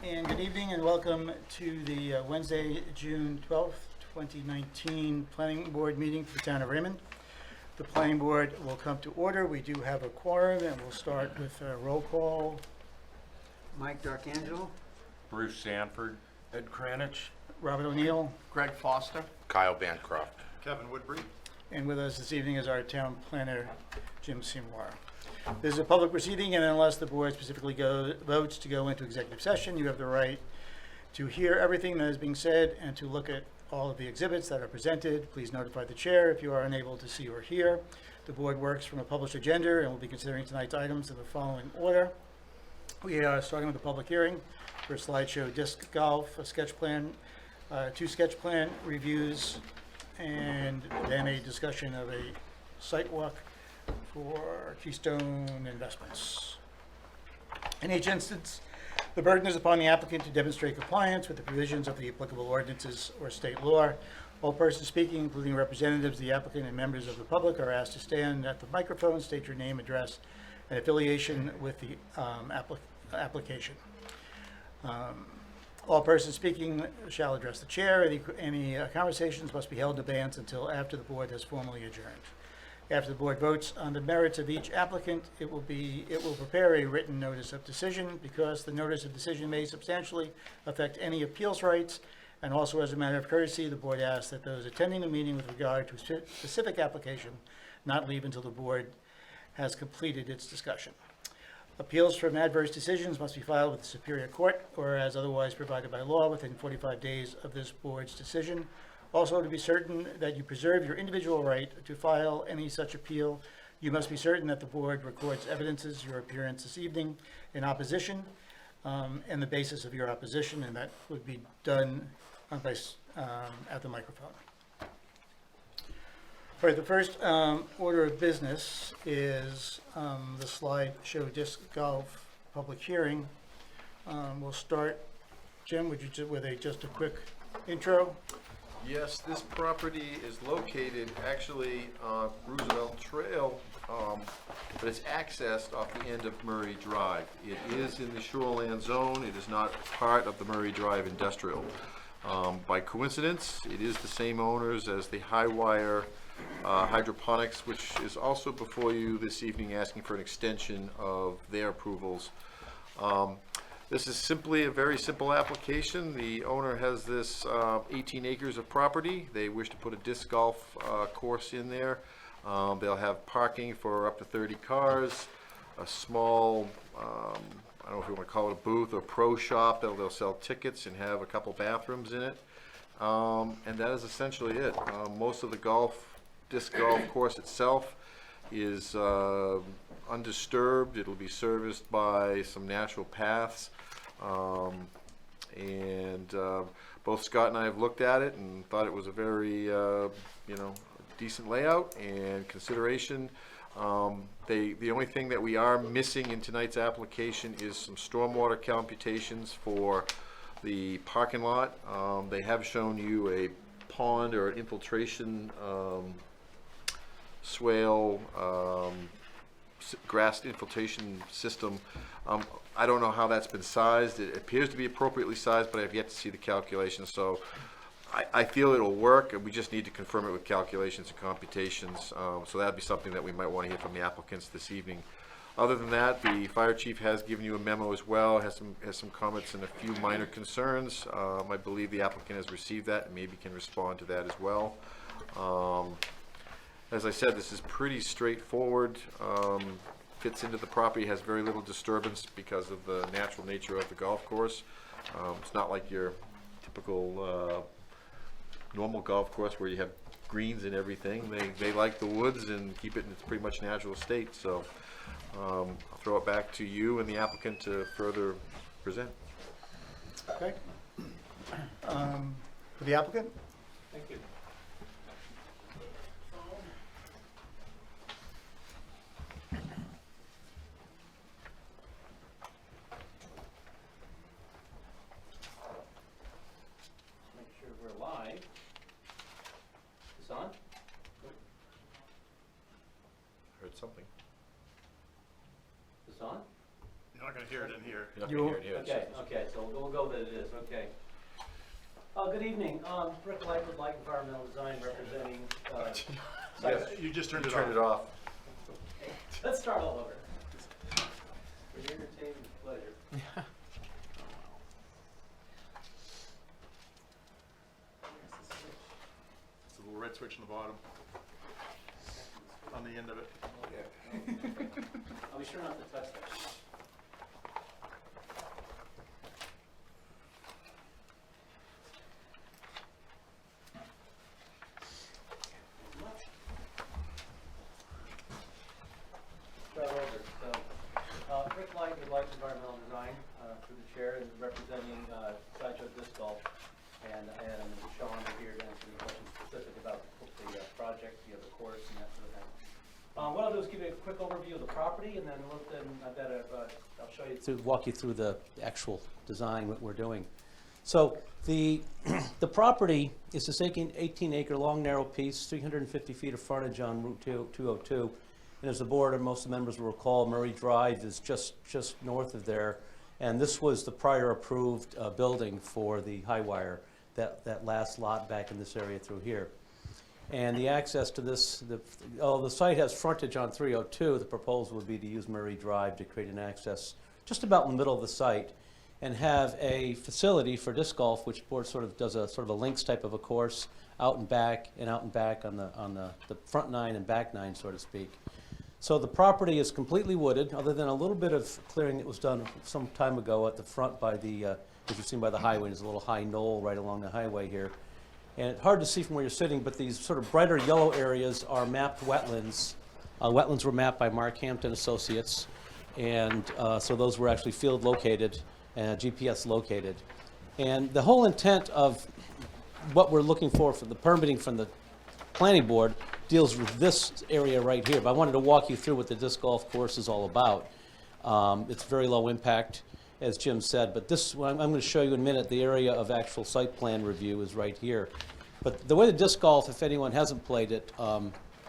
And good evening and welcome to the Wednesday, June 12th, 2019 Planning Board meeting for the Town of Raymond. The Planning Board will come to order. We do have a quorum and we'll start with a roll call. Mike D'Arcangelo. Bruce Sanford. Ed Kranich. Robert O'Neill. Greg Foster. Kyle Bancroft. Kevin Woodbury. And with us this evening is our town planner, Jim Seymour. This is a public proceeding, and unless the board specifically votes to go into executive session, you have the right to hear everything that is being said and to look at all of the exhibits that are presented. Please notify the chair if you are unable to see or hear. The board works from a published agenda and will be considering tonight's items in the following order. We are starting with the public hearing for a slideshow disc golf, a sketch plan, two sketch plan reviews, and then a discussion of a site walk for Keystone Investments. In each instance, the burden is upon the applicant to demonstrate compliance with the provisions of the applicable ordinances or state law. All persons speaking, including representatives of the applicant and members of the public, are asked to stand at the microphone, state your name, address, and affiliation with the application. All persons speaking shall address the chair. Any conversations must be held in abeyance until after the board has formally adjourned. After the board votes on the merits of each applicant, it will prepare a written notice of decision. Because the notice of decision may substantially affect any appeals rights, and also as a matter of courtesy, the board asks that those attending the meeting with regard to a specific application not leave until the board has completed its discussion. Appeals from adverse decisions must be filed with the Superior Court or as otherwise provided by law within 45 days of this board's decision. Also, to be certain that you preserve your individual right to file any such appeal, you must be certain that the board records evidences your appearance this evening in opposition and the basis of your opposition, and that would be done at the microphone. All right, the first order of business is the slideshow disc golf public hearing. We'll start, Jim, would you with just a quick intro? Yes, this property is located actually on Roosevelt Trail, but it's accessed off the end of Murray Drive. It is in the shoreland zone. It is not part of the Murray Drive industrial. By coincidence, it is the same owners as the High Wire Hydroponics, which is also before you this evening asking for an extension of their approvals. This is simply a very simple application. The owner has this 18 acres of property. They wish to put a disc golf course in there. They'll have parking for up to 30 cars, a small, I don't know if you want to call it a booth or pro shop. They'll sell tickets and have a couple bathrooms in it. And that is essentially it. Most of the disc golf course itself is undisturbed. It'll be serviced by some natural paths. Both Scott and I have looked at it and thought it was a very decent layout and consideration. The only thing that we are missing in tonight's application is some stormwater computations for the parking lot. They have shown you a pond or an infiltration swale, grass infiltration system. I don't know how that's been sized. It appears to be appropriately sized, but I've yet to see the calculations. So I feel it'll work, and we just need to confirm it with calculations and computations. So that'd be something that we might want to hear from the applicants this evening. Other than that, the fire chief has given you a memo as well, has some comments and a few minor concerns. I believe the applicant has received that and maybe can respond to that as well. As I said, this is pretty straightforward. Fits into the property, has very little disturbance because of the natural nature of the golf course. It's not like your typical normal golf course where you have greens and everything. They like the woods and keep it in its pretty much natural state. So I'll throw it back to you and the applicant to further present. Okay. For the applicant? Thank you. Make sure we're live. Is this on? Heard something. Is this on? You're not gonna hear it in here. Okay, so we'll go that it is, okay. Good evening, Rick Light with Light Environmental Design representing, Yes. You just turned it Turn off. it off. let's start all over. For your entertainment and pleasure. It's a little red switch in the bottom, on the end of it. I'll be sure not to touch that. Start over. So, Rick Light with Light Environmental Design, through the chair, and representing Sideshow Disc Golf, and Adam and Sean are here to answer any questions specific about the project, the course, and that sort of thing. What I'll do is give you a quick overview of the property, and then I'll show you, walk you through the actual design, what we're doing. So the property is this 18-acre long, narrow piece, 350 feet of frontage on Route 202. And as the board and most of the members will recall, Murray Drive is just north of there. And this was the prior approved building for the high wire, that last lot back in this area through here. And the access to this, the site has frontage on 302. The proposal would be to use Murray Drive to create an access just about in the middle of the site and have a facility for disc golf, which board sort of does a sort of a links type of a course out and back on the front nine and back nine, so to speak. So the property is completely wooded, other than a little bit of clearing that was done some time ago at the front by the, as you've seen by the highway, there's a little high knoll right along the highway here. And it's hard to see from where you're sitting, but these sort of brighter yellow areas are mapped wetlands. Wetlands were mapped by Mark Hampton Associates, and so those were actually field located, GPS located. And the whole intent of what we're looking for the permitting from the planning board deals with this area right here. But I wanted to walk you through what the disc golf course is all about. It's very low impact, as Jim said, but this, I'm going to show you in a minute, the area of actual site plan review is right here. But the way the disc golf, if anyone hasn't played it,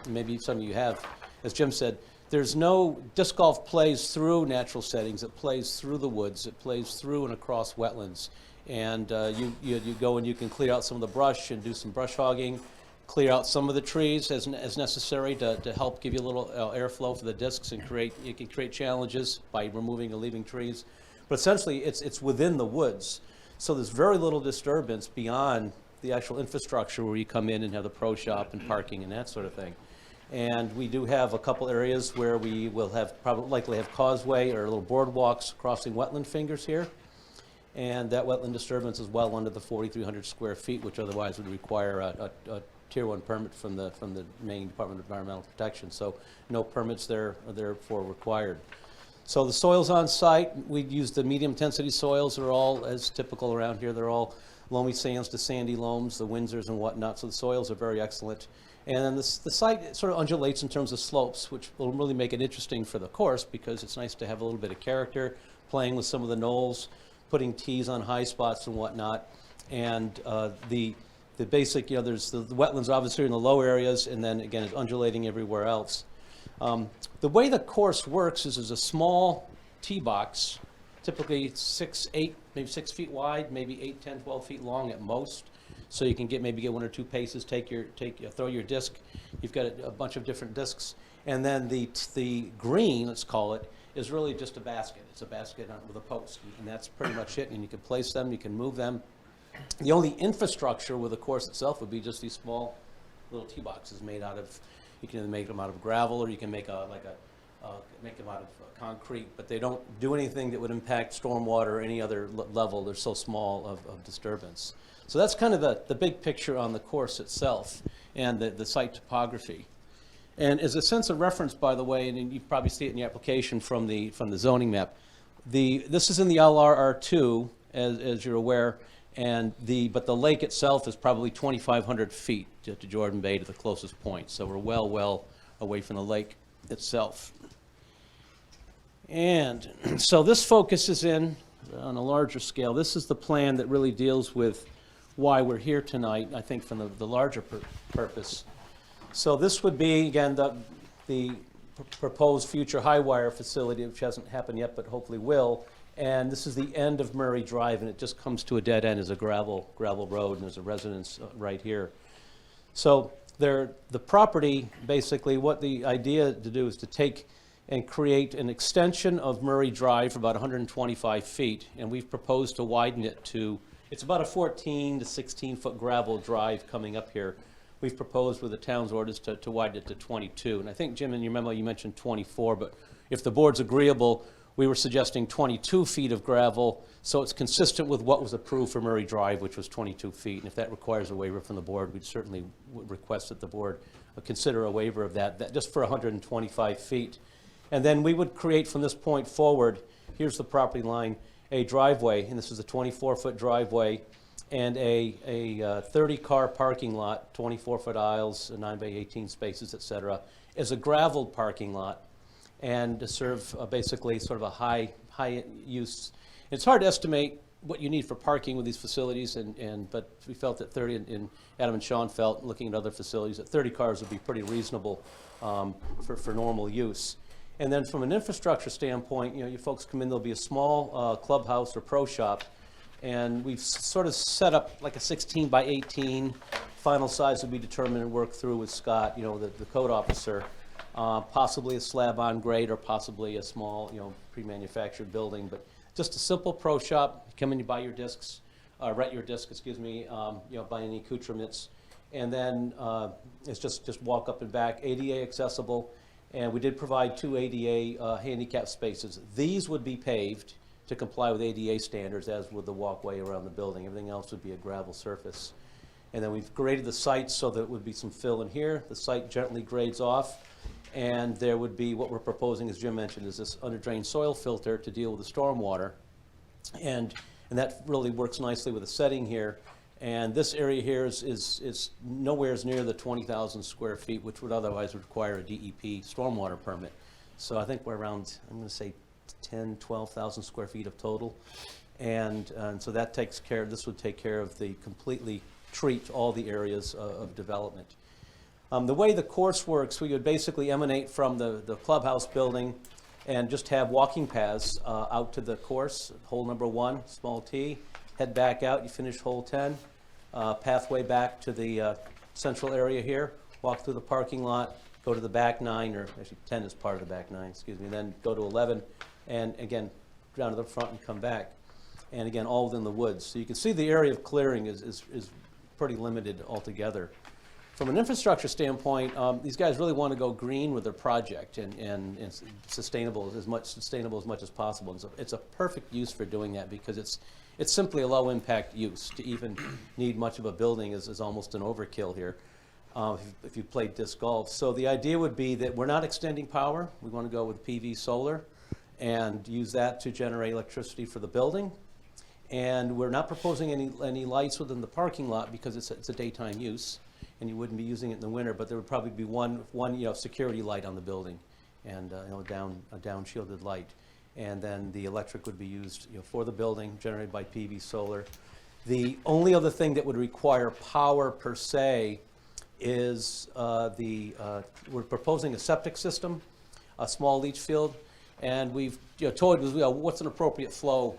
maybe some of you have, as Jim said, there's no, disc golf plays through natural settings, it plays through the woods, it plays through and across wetlands. And you go and you can clear out some of the brush and do some brush hogging, clear out some of the trees as necessary to help give you a little airflow for the discs, and you can create challenges by removing or leaving trees. But essentially, it's within the woods. So there's very little disturbance beyond the actual infrastructure where you come in and have the pro shop and parking and that sort of thing. And we do have a couple areas where we will have likely have causeway or little boardwalks crossing wetland fingers here. And that wetland disturbance is well under the 4,300 square feet, which otherwise would require a Tier 1 permit from the Maine Department of Environmental Protection. So no permits there are therefore required. So the soils on site, we use the medium intensity soils. They're all as typical around here. They're all loamy sands to sandy loams, the Windsors and whatnot. So the soils are very excellent. And then the site sort of undulates in terms of slopes, which will really make it interesting for the course, because it's nice to have a little bit of character, playing with some of the knolls, putting tees on high spots and whatnot. And the basic, there's the wetlands obviously in the low areas, and then again it's undulating everywhere else. The way the course works is there's a small tee box, typically 6, 8, maybe 6 feet wide, maybe 8, 10, 12 feet long at most. So you can maybe get 1 or 2 paces, throw your disc. You've got a bunch of different discs, and then the green, let's call it, is really just a basket. It's a basket with a post, and that's pretty much it. And you can place them, you can move them. The only infrastructure with the course itself would be just these small little tee boxes made out of. You can either make them out of gravel, or you can make them out of concrete. But they don't do anything that would impact stormwater or any other level. They're so small of disturbance. So that's kind of the big picture on the course itself and the site topography. And as a sense of reference, by the way, and you probably see it in your application from the zoning map, this is in the LRR2, as you're aware, but the lake itself is probably 2,500 feet to Jordan Bay, to the closest point. So we're well away from the lake itself. And so this focuses in on a larger scale. This is the plan that really deals with why we're here tonight, I think, from the larger purpose. So this would be, again, the proposed future high wire facility, which hasn't happened yet, but hopefully will. And this is the end of Murray Drive, and it just comes to a dead end as a gravel road, and there's a residence right here. So the property, basically, what the idea to do is to take and create an extension of Murray Drive for about 125 feet, and we've proposed to widen it to, it's about a 14 to 16 foot gravel drive coming up here. We've proposed with the town's orders to widen it to 22. And I think, Jim, in your memo, you mentioned 24, but if the board's agreeable, we were suggesting 22 feet of gravel, so it's consistent with what was approved for Murray Drive, which was 22 feet. And if that requires a waiver from the board, we'd certainly request that the board consider a waiver of that just for 125 feet. And then we would create from this point forward, here's the property line, a driveway, and this is a 24-foot driveway, and a 30-car parking lot, 24-foot aisles, 9 by 18 spaces, et cetera, is a graveled parking lot, and to serve basically sort of a high use. It's hard to estimate what you need for parking with these facilities, but we felt that 30, and Adam and Sean felt, looking at other facilities, that 30 cars would be pretty reasonable for normal use. And then from an infrastructure standpoint, you folks come in, there'll be a small clubhouse or pro shop, and we've sort of set up like a 16 by 18. Final size will be determined and worked through with Scott, the code officer. Possibly a slab on grade or possibly a small, pre-manufactured building, but just a simple pro shop. You come in, you buy your discs, rent your disc, buy any accoutrements, and then it's just walk up and back, ADA accessible, and we did provide 2 ADA handicap spaces. These would be paved to comply with ADA standards, as would the walkway around the building. Everything else would be a gravel surface. And then we've graded the site so that it would be some fill in here. The site gently grades off, and there would be, what we're proposing, as Jim mentioned, is this under-drain soil filter to deal with the stormwater. And that really works nicely with the setting here. And this area here is nowhere near the 20,000 square feet, which would otherwise require a DEP stormwater permit. So I think we're around, I'm going to say 10, 12,000 square feet of total. And so that takes care, this would take care of the completely treat all the areas of development. The way the course works, we would basically emanate from the clubhouse building and just have walking paths out to the course. Hole number 1, small tee, head back out, you finish hole 10, pathway back to the central area here, walk through the parking lot, go to the back 9, or actually 10 is part of the back 9, excuse me, then go to 11, and again, down to the front and come back. And again, all within the woods. So you can see the area of clearing is pretty limited altogether. From an infrastructure standpoint, these guys really want to go green with their project and sustainable as much as possible. And so it's a perfect use for doing that, because it's simply a low impact use. To even need much of a building is almost an overkill here if you played disc golf. So the idea would be that we're not extending power. We want to go with PV solar and use that to generate electricity for the building. And we're not proposing any lights within the parking lot, because it's a daytime use, and you wouldn't be using it in the winter. But there would probably be one security light on the building, and a down shielded light. And then the electric would be used for the building, generated by PV solar. The only other thing that would require power per se is we're proposing a septic system, a small leach field, and we've told what's an appropriate flow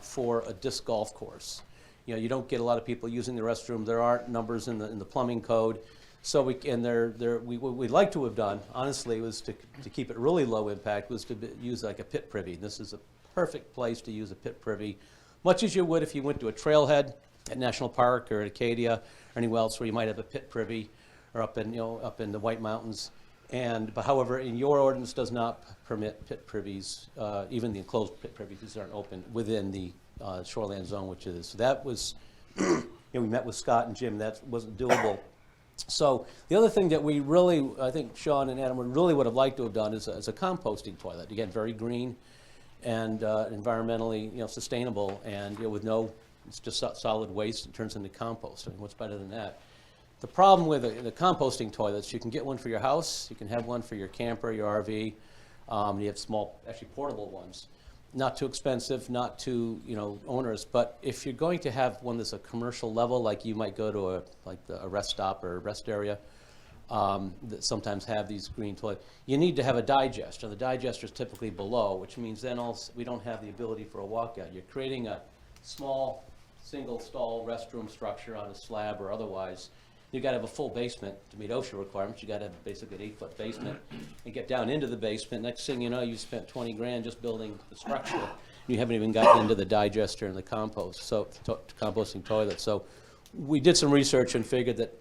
for a disc golf course. You don't get a lot of people using the restroom. There aren't numbers in the plumbing code. So what we'd like to have done, honestly, was to keep it really low impact, was to use like a pit privy. This is a perfect place to use a pit privy, much as you would if you went to a trailhead at National Park or at Acadia or anywhere else where you might have a pit privy, or up in the White Mountains. But however, in your ordinance does not permit pit privies, even the enclosed pit privies, these aren't open within the shoreland zone, which is. So that was, we met with Scott and Jim, that wasn't doable. So the other thing that we really, I think Sean and Adam would have liked to have done is a composting toilet. Again, very green and environmentally sustainable, and with it's just solid waste. It turns into compost. I mean, what's better than that? The problem with the composting toilets, you can get one for your house, you can have one for your camper, your RV. You have small, actually portable ones. Not too expensive, not too onerous. But if you're going to have one that's a commercial level, like you might go to a rest stop or a rest area, that sometimes have these green toilets. You need to have a digester. The digester is typically below, which means then also we don't have the ability for a walkout. You're creating a small, single-stall restroom structure on a slab or otherwise. You've got to have a full basement to meet OSHA requirements. You've got to have basically an 8-foot basement and get down into the basement. Next thing you know, you spent 20 grand just building the structure. You haven't even gotten into the digester and the composting toilet. So we did some research and figured that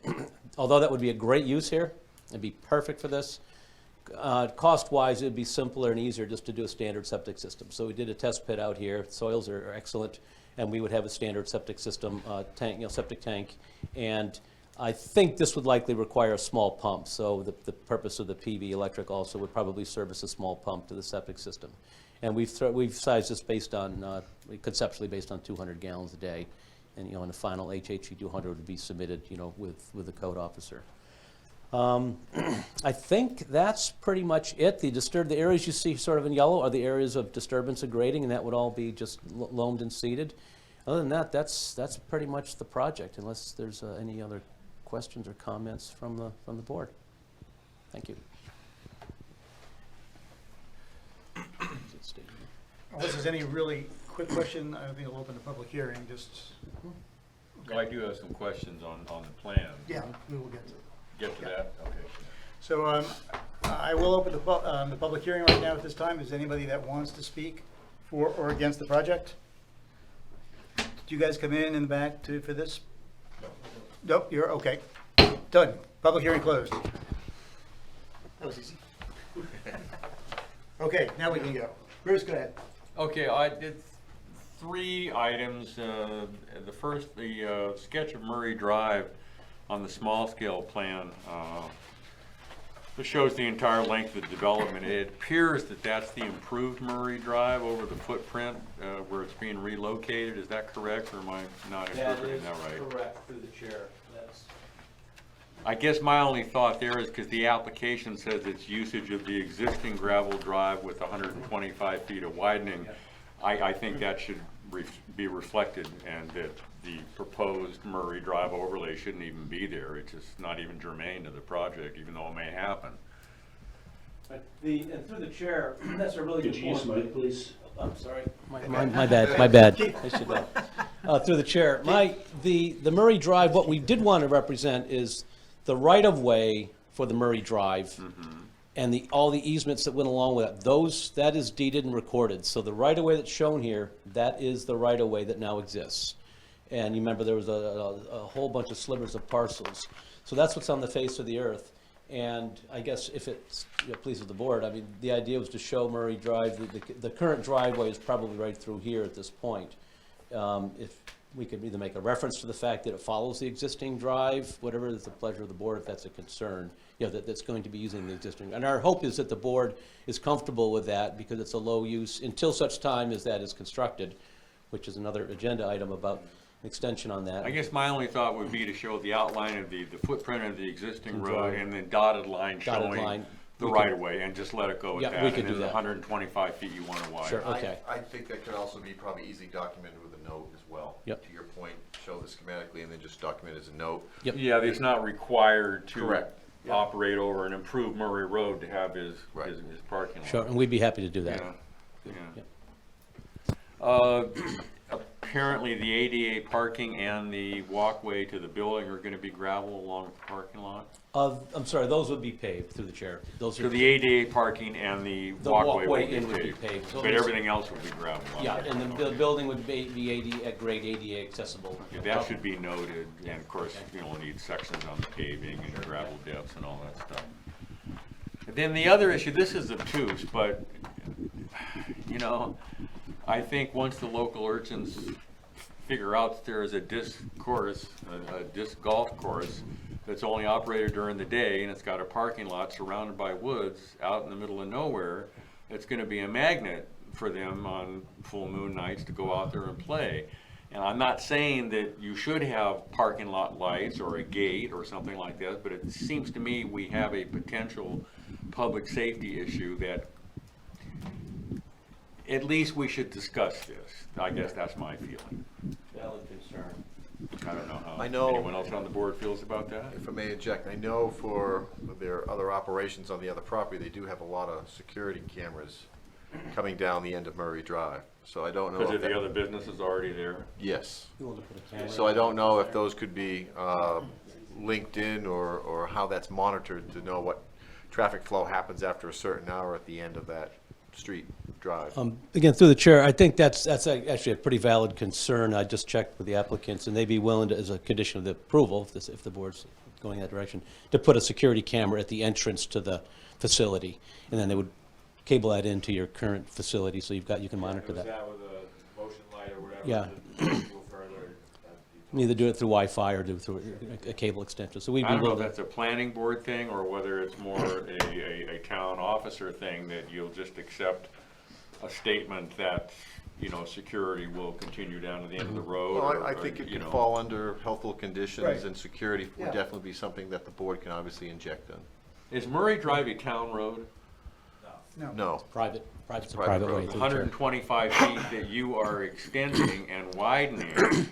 although that would be a great use here, it'd be perfect for this, cost-wise, it'd be simpler and easier just to do a standard septic system. So we did a test pit out here. Soils are excellent, and we would have a standard septic system, septic tank. And I think this would likely require a small pump, so the purpose of the PV electric also would probably service a small pump to the septic system. And we've sized this based on, conceptually based on 200 gallons a day. And, and the final HHE 200 would be submitted, with the code officer. I think that's pretty much it. The areas you see sort of in yellow are the areas of disturbance and grading, and that would all be just loamed and seeded. Other than that, that's pretty much the project, unless there's any other questions or comments from the board. Thank you. Unless there's any really quick question, I think I'll open the public hearing, just, So I do have some questions on the plan. yeah, we will get to it. Get to that? Okay. So I will open the public hearing right now at this time. Is there anybody that wants to speak for or against the project? Did you guys come in the back for this? Nope, you're, okay. Done. Public hearing closed. That was easy. Okay, now we can go. Bruce, go ahead. Okay, I did 3 items. The first, the sketch of Murray Drive on the small scale plan. It shows the entire length of the development. It appears that that's the improved Murray Drive over the footprint where it's being relocated. Is that correct, or am I not interpreting that right? Correct, through the chair. I guess my only thought there is because the application says it's usage of the existing gravel drive with 125 feet of widening. I think that should be reflected, and that the proposed Murray Drive overlay shouldn't even be there. It's just not even germane to the project, even though it may happen. And through the chair, that's a really good point. Could you use mic, please? I'm sorry. My bad. I should through the chair. The Murray Drive, what we did want to represent is the right-of-way for the Murray Drive and all the easements that went along with it. That is deeded and recorded. So the right-of-way that's shown here, that is the right-of-way that now exists. And you remember there was a whole bunch of slivers of parcels. So that's what's on the face of the earth. And I guess if it pleases the board, I mean, the idea was to show Murray Drive. The current driveway is probably right through here at this point. If we could either make a reference to the fact that it follows the existing drive, whatever is the pleasure of the board, if that's a concern, that's going to be using the existing. And our hope is that the board is comfortable with that, because it's a low use until such time as that is constructed, which is another agenda item about an extension on that. I guess my only thought would be to show the outline of the footprint of the existing road, and then dotted line showing the right-of-way, and just let it go at that. We could do And then that. 125 feet you want to widen. Sure, okay. I think that could also be probably easily documented with a note as well. Yep. To your point, show this schematically and then just document as a note. Yep. Yeah, it's not required to Correct. Yeah. operate over an improved Murray Road to have his parking lot. Sure, and we'd be happy to do that. Yeah. Apparently the ADA parking and the walkway to the building are going to be gravel along the parking lot? I'm sorry, those would be paved through the chair. Those So are the ADA parking and the walkway in would would be be paved. So but it's- everything else would be gravel. Yeah, and the building would be ADA, at grade ADA accessible. Okay, that should be noted, and of course, we'll need sections on the paving and gravel depths and all that stuff. And then the other issue, this is obtuse, but, I think once the local urchins figure out that there is a disc golf course that's only operated during the day, and it's got a parking lot surrounded by woods out in the middle of nowhere, it's gonna be a magnet for them on full moon nights to go out there and play. And I'm not saying that you should have parking lot lights or a gate or something like that, but it seems to me we have a potential public safety issue that at least we should discuss this. I guess that's my feeling. Valid concern. I don't know how I know- anyone else on the board feels about that. If I may inject, I know for their other operations on the other property, they do have a lot of security cameras coming down the end of Murray Drive. So I don't know Because if of the that, other businesses already there. yes. You want to put a camera? So I don't know if those could be linked in or how that's monitored to know what traffic flow happens after a certain hour at the end of that street drive. Again, through the chair, I think that's actually a pretty valid concern. I just checked with the applicants, and they'd be willing to, as a condition of the approval, if the board's going that direction, to put a security camera at the entrance to the facility, and then they would cable that into your current facility, so you can monitor that. with a motion light or whatever. Yeah. Either do it through Wi-Fi or do it through a cable extension. So we'd I be don't know willing if to. that's a planning board thing or whether it's more a town officer thing that you'll just accept a statement that, you know, security will continue down to the end of the road. Well, or- I think it you could know. fall under healthful conditions, Right. and security would Yeah. definitely be something that the board can obviously inject in. Is Murray Drive a town road? No. Private's a Private private road. way through the chair. 125 feet that you are extending and widening,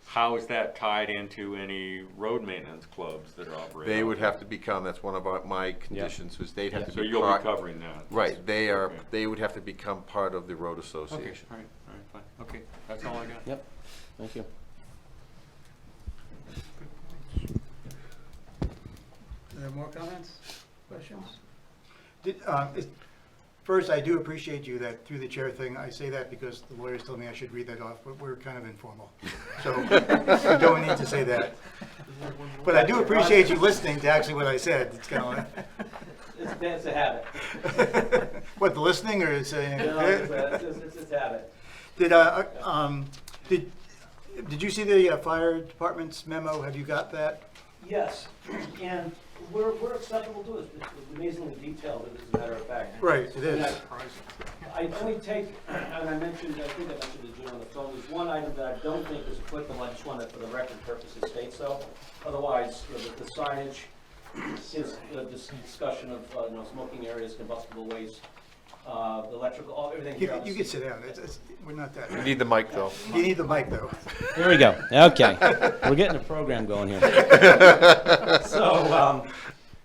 how is that tied into any road maintenance clubs that are operating? They would have to become, that's one of my conditions, was they'd have Yeah. to So be you'll be part. covering that? Right, Okay. they would have to become part of the road Okay, association. all right, fine. Okay, that's all I got. Yep, thank you. Are there more comments, questions? First, I do appreciate you that through the chair thing, I say that because the lawyers told me I should read that off, but we're kind of informal. So I don't need to say that. But I do appreciate you listening to actually what I said. It's kind of It's a habit. like, what, the listening or saying? It's a habit. Did you see the fire department's memo? Have you got that? Yes, and we're acceptable to it. It's amazingly detailed, as a matter of fact. Right, it is. I only take, and I think I mentioned to Jim on the phone, there's one item that I don't think is applicable. I just want to, for the record purposes, state so. Otherwise, the signage is this discussion of smoking areas, combustible waste, electrical, everything here. You can sit down. We're not that. You need the mic, though. You need the mic, though. Here we go. Okay, we're getting a program going here. So,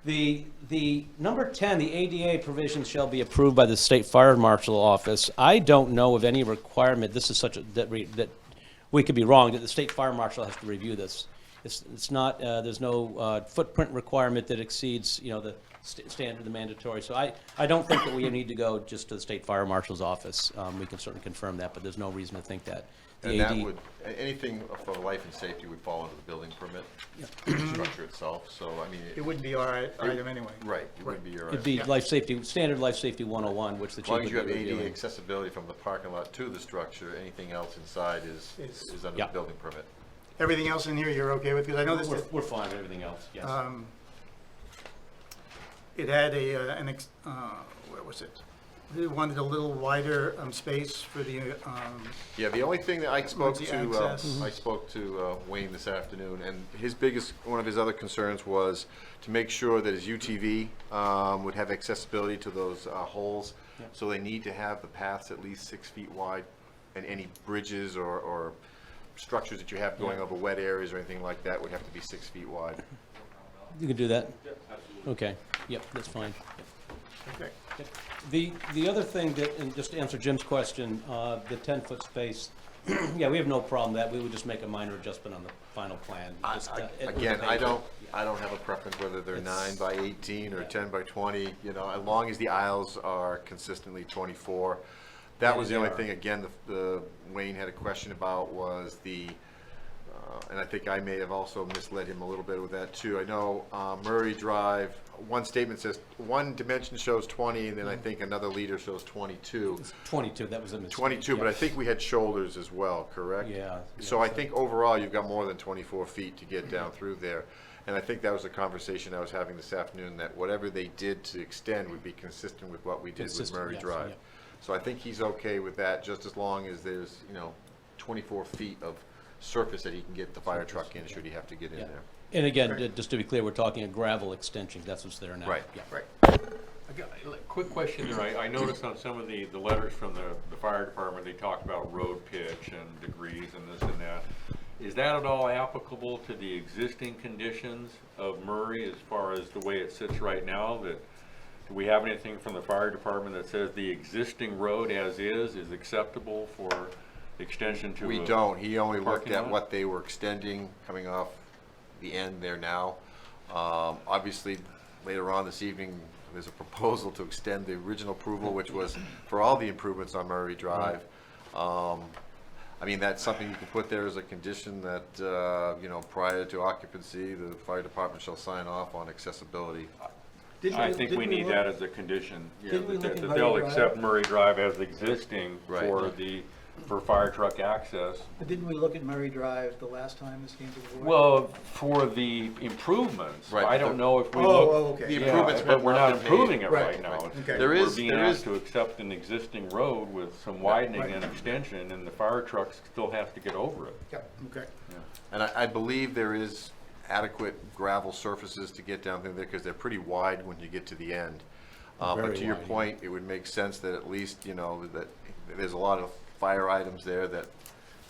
the number 10, the ADA provisions shall be approved by the State Fire Marshal Office. I don't know of any requirement, this is such a, that we could be wrong, that the State Fire Marshal has to review this. It's not, there's no footprint requirement that exceeds, the standard, the mandatory. So I don't think that we need to go just to the State Fire Marshal's office. We can certainly confirm that, but there's no reason to think that. The And that AD would, anything for life and safety would fall under the building permit structure itself, so, I mean. It wouldn't be our item anyway. Right, it would be your. It'd be life safety, standard life safety 101, which the As chief long would as be you have reviewing. ADA accessibility from the parking lot to the structure, anything else inside is under the Yeah. building permit. Everything else in here you're okay with? Because I know this, We're fine with everything else, yes. it had where was it? They wanted a little wider space for the, Yeah, the only thing that I spoke the to, access. I spoke to Wayne this afternoon, and one of his other concerns was to make sure that his UTV would have accessibility to those holes. So they need to have the paths at least 6 feet wide, and any bridges or structures that you have going over wet areas or anything like that would have to be 6 feet wide. You can do that? Okay, yep, that's fine. okay. The other thing that, and just to answer Jim's question, the 10-foot space, yeah, we have no problem with that. We would just make a minor adjustment on the final plan. Just, Again, I don't have a preference whether they're 9 by 18 or 10 by 20, as long as the aisles are consistently 24. That was the only thing, again, the Wayne had a question about was and I think I may have also misled him a little bit with that too. I know Murray Drive, one statement says, one dimension shows 20, and then I think another leader shows 22. It's 22, that was a mistake. 22, but yeah. I think we had shoulders as well, correct? Yeah. So I think overall, you've got more than 24 feet to get down through there. And I think that was a conversation I was having this afternoon, that whatever they did to extend would be consistent with what we did with Consistent, Murray yes, Drive. yeah. So I think he's okay with that, just as long as there's, 24 feet of surface that he can get the fire truck in, should he have to get in Yeah. there. And again, just to be clear, we're talking a gravel extension, that's what's there now. Right, Yeah. right. I got a quick question there. I noticed on some of the letters from the fire department, they talk about road pitch and degrees and this and that. is that at all applicable to the existing conditions of Murray as far as the way it sits right now? That, do we have anything from the fire department that says the existing road as is acceptable for extension to We a don't. He only looked parking at lot? what they were extending coming off the end there now. Obviously, later on this evening, there's a proposal to extend the original approval, which was for all the improvements on Murray Drive. I mean, that's something you can put there as a condition that, you know, prior to occupancy, the fire department shall sign off on accessibility. I think we need that as a condition, yeah, Didn't we look at that Murray they'll Drive? accept Murray Drive as existing Right. for fire truck access. But didn't we look at Murray Drive the last time this came to the board? Well, for the improvements, Right, I don't know if we Oh, look. oh, okay. The Yeah, improvements but have we're not not been made. improving it Right, right now. right, It's- okay. There We're is- being there asked is- to accept an existing road with some widening Right. and extension, and the fire trucks still have to get over it. Yep, okay. And I believe there is adequate gravel surfaces to get down there because they're pretty wide when you get to the end. But Very to your wide, yeah. point, it would make sense that at least, you know, that there's a lot of fire items there that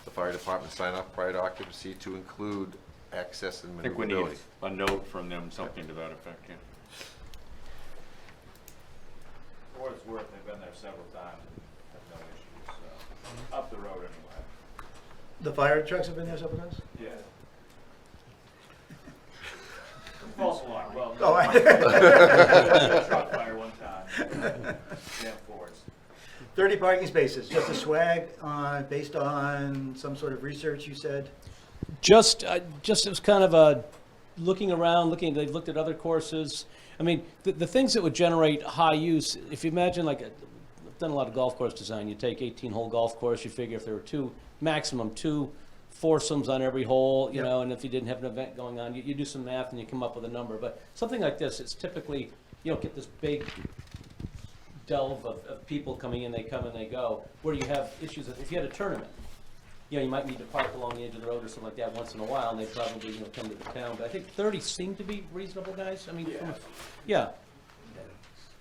the fire department sign off prior to occupancy to include access and I think we need maneuverability. a note from them, something to that effect, yeah. For what it's worth, they've been there several times and have no issues, so, up the road anyway. The fire trucks have been there several times? Yeah. False alarm, well, Oh, no. Truck fire one time. Yeah, Fords. 30 parking spaces, just a swag, based on some sort of research, you said? Just it was kind of a looking around, they've looked at other courses. I mean, the things that would generate high use, if you imagine like, I've done a lot of golf course design, you take 18-hole golf course, you figure if there were maximum two foursomes on every hole, you Yep. know, and if you didn't have an event going on, you do some math and you come up with a number. But something like this, it's typically, you don't get this big delve of people coming in, they come and they go, where you have issues, if you had a tournament, you know, you might need to park along the edge of the road or something like that once in a while, and they probably, you know, come to the town. But I think 30 seem to be reasonable, guys. I mean, yeah.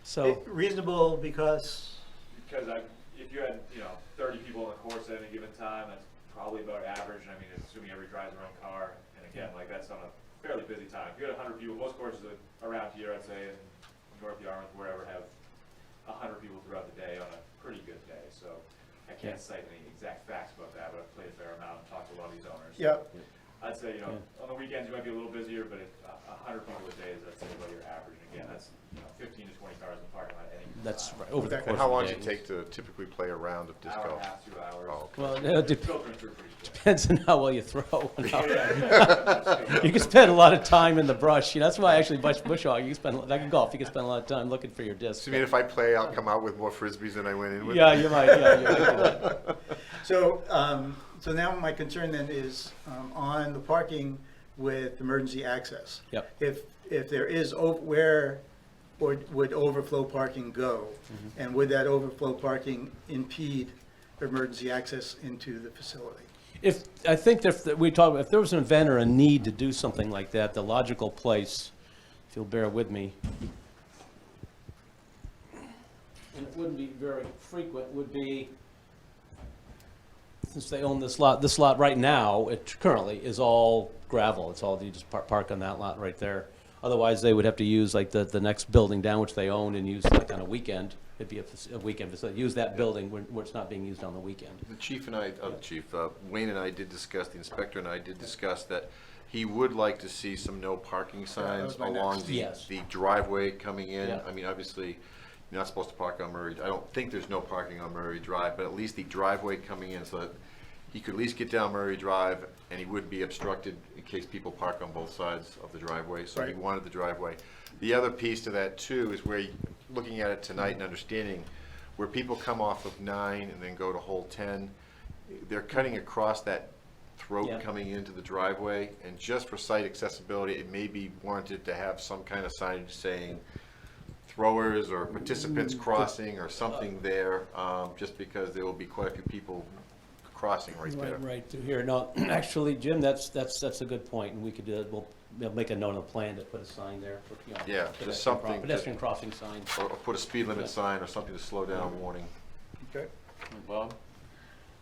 So, Reasonable because, Because if you had, 30 people on the course at any given time, that's probably about average. I mean, assuming everybody drives their own car, and again, like that's on a fairly busy time. If you had 100 people, most courses around here, I'd say, in North Yarmouth, wherever, have 100 people throughout the day on a pretty good day. So I can't cite any exact facts about that, but I've played a fair amount and talked to a lot of these owners. yeah, I'd say, on the weekends you might be a little busier, but 100 people a day is, I'd say, about your average. And again, that's 15 to 20 cars in the parking lot at any given that's time. right, over the Okay. course And how long of does the it day. take to typically play a round of disc Hour and golf? a half, 2 hours. Oh, okay. Well, It's filtering through pretty quick. depends on how well you throw. Yeah. You can spend a lot of time in the brush. You know, that's why actually bush hog. You can spend like in golf. You can spend a lot of time looking for your disc. So you mean if I play, I'll come out with more frisbees than I went in with? Yeah, you might. Yeah, you might do that. so, so now my concern then is on the parking with emergency access. Yep. If there is, where would overflow parking go? And would that overflow parking impede emergency access into the facility? I think if we talk, if there was an event or a need to do something like that, the logical place, if you'll bear with me, and it wouldn't be very frequent, would be, since they own this lot right now, it currently is all gravel. It's all, you just park on that lot right there. Otherwise, they would have to use like the next building down, which they own, and use like on a weekend. It'd be a weekend facility. Use that building where it's not being used on the weekend. The chief and I, Wayne and I did discuss, the inspector and I did discuss that he would like to see some no parking signs was my along next. Yes. the driveway coming in. Yeah. I mean, obviously, you're not supposed to park on Murray, I don't think there's no parking on Murray Drive, but at least the driveway coming in so that he could at least get down Murray Drive and he wouldn't be obstructed in case people park on both sides of the driveway, so he Right. wanted the driveway. The other piece to that too is where, looking at it tonight and understanding, where people come off of 9 and then go to hole 10, they're cutting across that throat Yeah. coming into the driveway, and just for site accessibility, it may be warranted to have some kind of signage saying throwers or participants crossing or something there, just because there will be quite a few people crossing right there. Right through here. No, actually, Jim, that's a good point, and we could do it. We'll make a note on the plan to put a sign there for, Yeah, just pedestrian something pedestrian crossing sign. Or put a speed limit sign or something to slow down warning. Okay. Bob?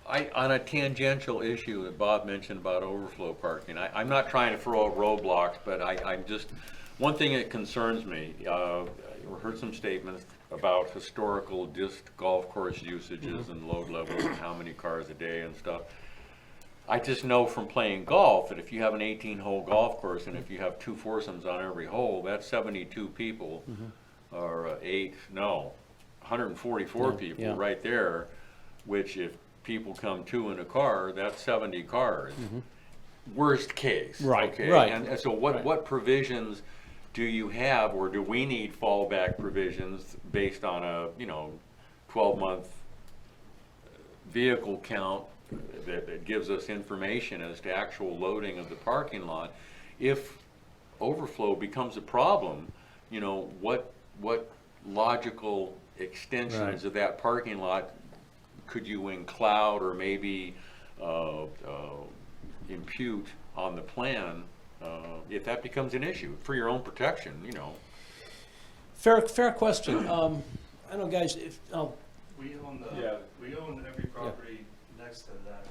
On a tangential issue that Bob mentioned about overflow parking, I'm not trying to throw out roadblocks, but I'm just, one thing that concerns me, we heard some statements about historical disc golf course usages and load levels and how many cars a day and stuff. I just know from playing golf that if you have an 18-hole golf course and if you have 2 foursomes on every hole, that's 72 people, or 144 people yeah. right there, which if people come 2 in a car, that's 70 cars. Worst case. Right, Okay? right. And so what provisions do you have, or do we need fallback provisions based on a, 12-month vehicle count that gives us information as to actual loading of the parking lot? If overflow becomes a problem, what logical extensions of that parking lot could you include or maybe impute on the plan if that becomes an issue for your own protection, Fair question. I don't know, guys, if, We own Yeah. we own every property next to that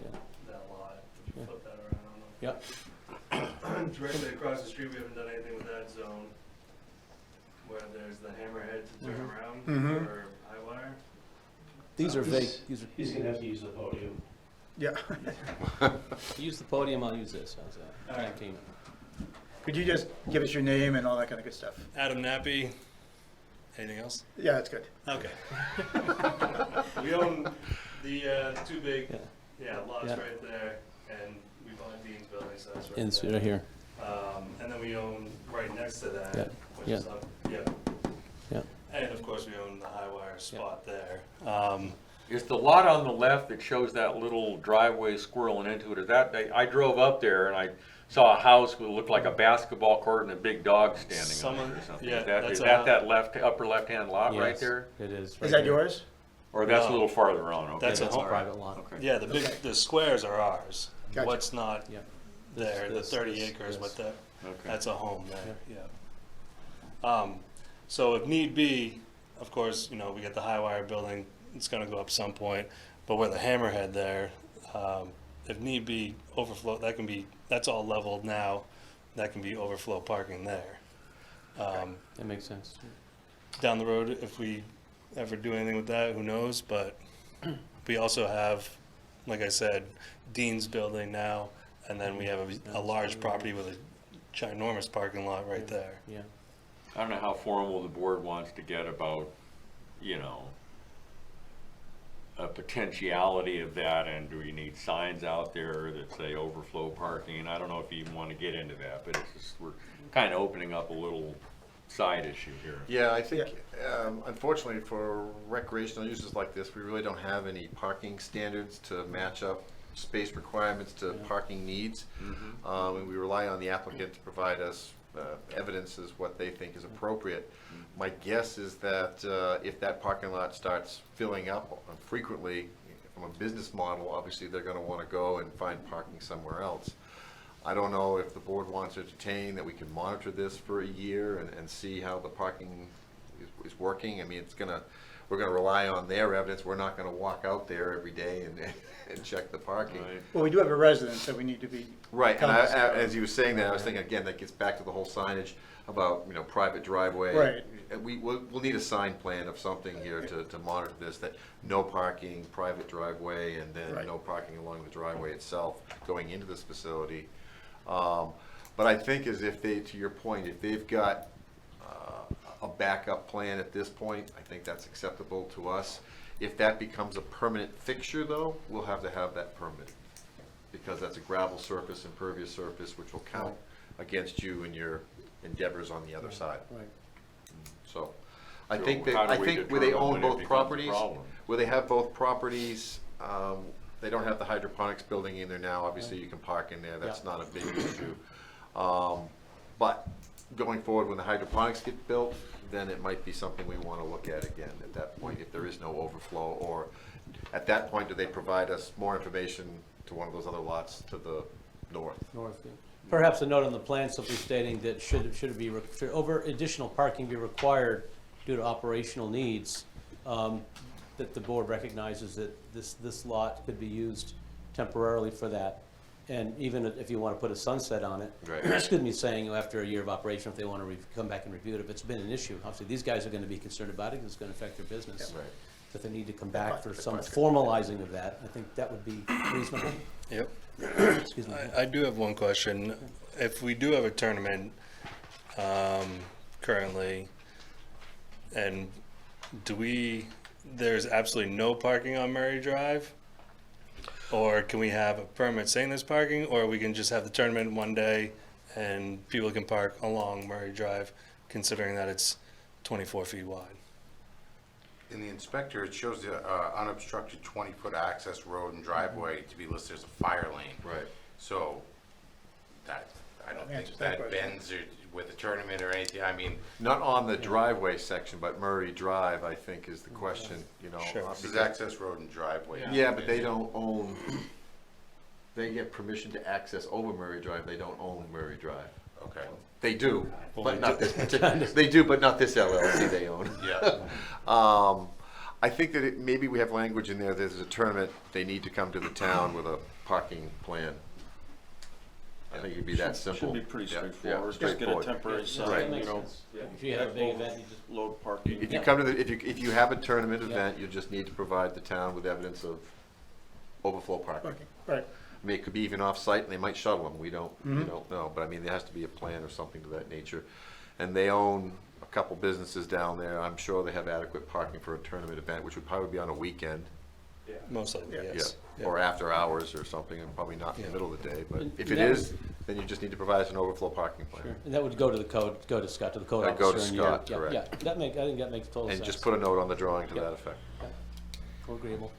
lot. If you flip that around on them. yeah, Directly across the street, we haven't done anything with that zone. Where there's the hammerhead to turn around for high wire. these are vague, He's gonna have to use the podium. Yeah. use the podium, I'll use this, how's that? All right. 19. Could you just give us your name and all that kind of good stuff? Adam Nappy. Anything else? Yeah, that's good. Okay. We own the 2 big lots Yeah. right there, and we bought Dean's building, so that's right It's there. right here, And then we own right next to that, Yeah. which Yeah. is up, yeah. And of course, we own the high wire spot there. Is the lot on the left that shows that little driveway squirreling into it, is that, I drove up there and I saw a house that looked like a basketball court and a big dog standing on it or something? yeah, Is that's that upper left-hand lot right Yes, there? it is. Is right that there. yours? Or that's a No. little farther on, okay? That's a home. Private lot. Okay. Yeah, the squares are ours. Gotcha. What's not Yeah. there, the This, 30 this, acres, this. but Okay. that's a home there, yeah. So if need be, of course, we got the high wire building, it's gonna go up some point, but where the hammerhead there, if need be, overflow, that's all leveled now, that can be overflow parking there. That makes sense. Down the road, if we ever do anything with that, who knows, but we also have, like I said, Dean's building now, and then we have a large property with a ginormous parking lot right there. Yeah. I don't know how formal the board wants to get about, a potentiality of that, and do we need signs out there that say overflow parking? I don't know if you even want to get into that, but it's just, we're kind of opening up a little side issue here. Yeah, I think, unfortunately for recreational uses like this, we really don't have any parking standards to match up space requirements to parking needs. And we rely on the applicant to provide us evidence as what they think is appropriate. My guess is that if that parking lot starts filling up frequently, from a business model, obviously they're gonna wanna go and find parking somewhere else. I don't know if the board wants to entertain that we can monitor this for a year and see how the parking is working. I mean, we're gonna rely on their evidence. We're not gonna walk out there every day and check the parking. Right. Well, we do have a residence that we need to be. Right, and cognizant of. as you were saying that, I was thinking, again, that gets back to the whole signage about, private driveway. Right. And we'll need a sign plan of something here to monitor this, that no parking, private driveway, and then Right. no parking along the driveway itself going into this facility. But I think as if to your point, if they've got a backup plan at this point, I think that's acceptable to us. If that becomes a permanent fixture, though, we'll have to have that permitted, because that's a gravel surface, impervious surface, which will count against you in your endeavors on the other side. Right. So, I So think how do we where they determine own when it both becomes a properties, problem? where they have both properties, they don't have the hydroponics building in there now, obviously you can park in there, that's not a big issue. But going forward, when the hydroponics get built, then it might be something we wanna look at again at that point, if there is no overflow, or at that point, do they provide us more information to one of those other lots to the north? North. Yeah. Perhaps a note on the plan simply stating that should additional parking be required due to operational needs, that the board recognizes that this lot could be used temporarily for that. And even if you want to put a sunset on it, Right. excuse me, saying after a year of operation, if they want to come back and review it, if it's been an issue, obviously these guys are going to be concerned about it because it's going to affect their business. Right. That they need to come back for That's some good. formalizing of that. I think that would be reasonable. Yep. Excuse me. I do have one question. If we do have a tournament currently, and there's absolutely no parking on Murray Drive? Or can we have a permit saying there's parking, or we can just have the tournament one day and people can park along Murray Drive, considering that it's 24 feet wide? In the inspector, it shows the unobstructed 20-foot access road and driveway to be listed as a fire lane. Right. So that, I don't Answers think that that question. bends or with a tournament or anything. I mean, Not on the driveway section, but Murray Drive, I think, is the question, you know. Sure. this is access road and driveway. Yeah, but they don't own, they get permission to access over Murray Drive, they don't own Murray Drive. Okay, They do, Well, but we not do. this particular, they do, but not this LLC they own. yeah. I think that maybe we have language in there, there's a tournament, they need to come to the town with a parking plan. I think it'd be that simple. Should be pretty Yeah, straightforward, yeah, just get a straightforward. temporary That sign, makes you know, sense. If you have a big event, you just load parking. If you Yeah. come to the, if you have a tournament Yeah. event, you just need to provide the town with evidence of overflow parking. Okay, right. I mean, it could be even off-site, and they might shuttle them, we don't Mhm. know, but I mean, there has to be a plan or something to that nature. And they own a couple businesses down there, I'm sure they have adequate parking for a tournament event, which would probably be on a weekend. Yeah. Most likely, Yeah. yes. Yeah, or after hours or something, and probably not in the Yeah. middle of the day, but And if it that is, then you just need to provide us an overflow parking plan. Sure, and that would go to the code, go to Scott, to the code That'd go officer. to and your- Scott, yeah, correct. Yeah, I think that makes total sense. And just put a note on the drawing to Yeah. that effect. Agreeable.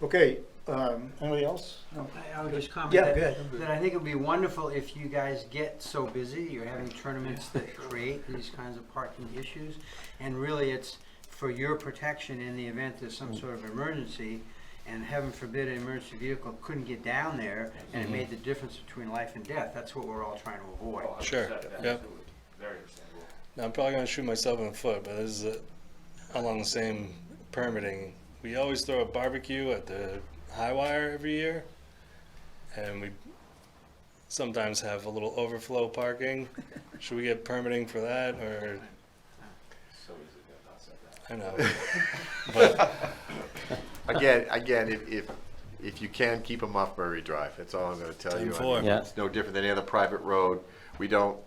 Okay, anybody else? No. I would just comment Yeah, that, go ahead. that I think it would be wonderful if you guys get so busy, you're having tournaments that create these kinds of parking issues, and really it's for your protection in the event there's some sort of emergency, and heaven forbid an emergency vehicle couldn't get down there, and it made the difference between life and death. That's what we're all trying to avoid. Oh, 100%, Sure, yeah, yep. absolutely. Very understandable. Now, I'm probably gonna shoot myself in the foot, but this is along the same permitting. We always throw a barbecue at the high wire every year, and we sometimes have a little overflow parking. Should we get permitting for that, or, So easy to not set that. I know, but Again, if you can, keep them off Murray Drive, that's all I'm gonna tell you. I 10-4. mean, Yeah. It's no different than any other private road. We don't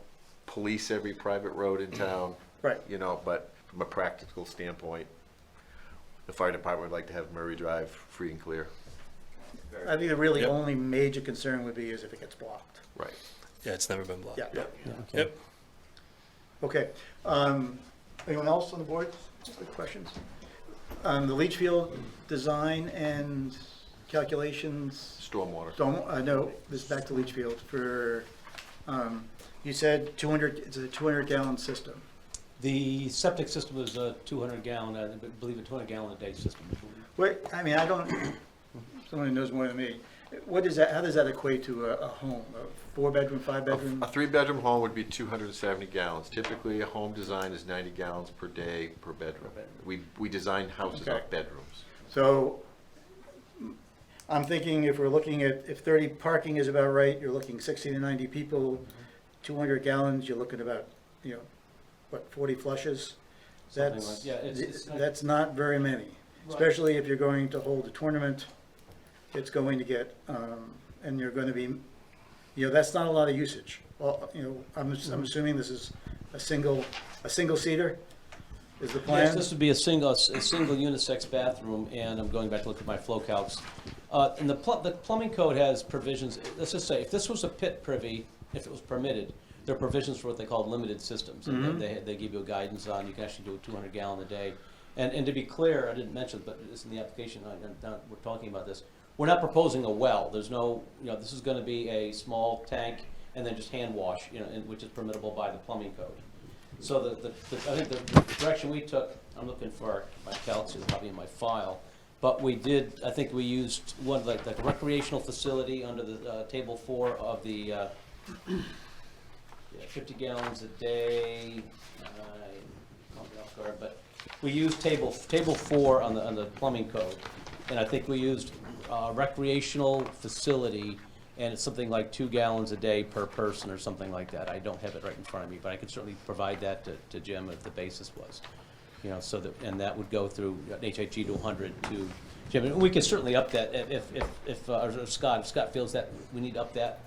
police every private road in town. Right. You know, but from a practical standpoint, the fire department would like to have Murray Drive free and clear. I think the really Yep. only major concern would be is if it gets blocked. Right. yeah, it's never been blocked. Yeah. Yeah, okay. Yep. Okay, anyone else on the board? Good questions? The leach field design and calculations, Stormwater. no, this is back to leach field for, you said 200, it's a 200-gallon system. The septic system is a 200-gallon, I believe a 200-gallon-a-day system. Wait, I mean, I don't, someone who knows more than me, what is that, how does that equate to a home? A 4-bedroom, 5-bedroom? A 3-bedroom home would be 270 gallons. Typically, a home design is 90 gallons per day per bedroom. We design houses Okay. off bedrooms. So I'm thinking if we're looking at, if 30 parking is about right, you're looking 60 to 90 people, 200 gallons, you're looking about, you know, what, 40 flushes? Something That's, like- yeah, it's not- that's not very many, Right. especially if you're going to hold a tournament. It's going to get, and you're going to be, you know, that's not a lot of usage. Well, you know, I'm assuming this is a single seater is the plan? Yes, this would be a single unisex bathroom, and I'm going back to look at my flow calcs. And the plumbing code has provisions, let's just say, if this was a pit privy, if it was permitted, there are provisions for what they call limited systems. And they give you a guidance on, you can actually do a 200 gallon a day. And to be clear, I didn't mention, but it's in the application, now we're talking about this. We're not proposing a well. There's no, you know, this is gonna be a small tank and then just hand wash, you know, which is permissible by the plumbing code. So I think the direction we took, I'm looking for my calcs, it's probably in my file, but we did, I think we used one, like the recreational facility under the table 4 of the 50 gallons a day, caught me off guard, but We used table 4 on the plumbing code, and I think we used recreational facility, and it's something like 2 gallons a day per person or something like that. I don't have it right in front of me, but I could certainly provide that to Jim if the basis was. You know, so that, and that would go through HIG to 100 to Jim. And we could certainly up that if Scott feels that we need to up that.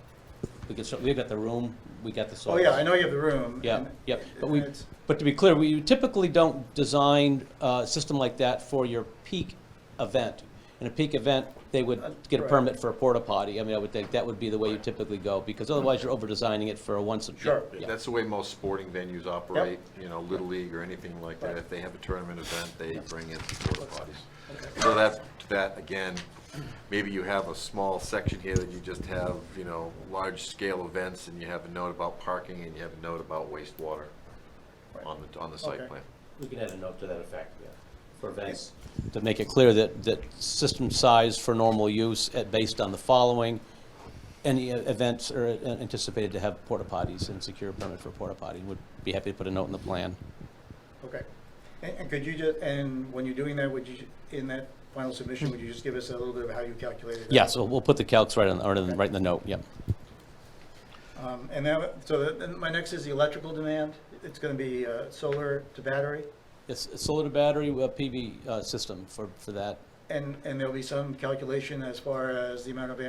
We could certainly, we've got the room, we got the soil. Oh, yeah, I know you have the room. Yeah, and- yeah, but and it's- but to be clear, we typically don't design a system like that for your peak event. In a peak event, they would get a Right. permit for a porta potty. I mean, I would think that would be the way you typically go, because otherwise you're over-designing it for a once. Sure. Yeah. That's the way most sporting venues operate, you know, Little League or anything like that. Right. If they have a tournament event, they bring in porta potties. So that, again, maybe you have a small section here that you just have, you know, large-scale events, and you have a note about parking, and you have a note about wastewater Right. on the site Okay. plan. We can add a note to that effect, yeah, for events. To make it clear that system size for normal use based on the following, any events are anticipated to have porta potties and secure a permit for a porta potty. Would be happy to put a note in the plan. Okay. And could you just, and when you're doing that, would you, in that final submission, would you just give us a little bit of how you calculated it? Yeah, so we'll put the calcs right in the note, yep. And then, so then my next is the electrical demand. It's going to be solar to battery, It's a solar to battery PV system for that. and there'll be some calculation as far as the amount of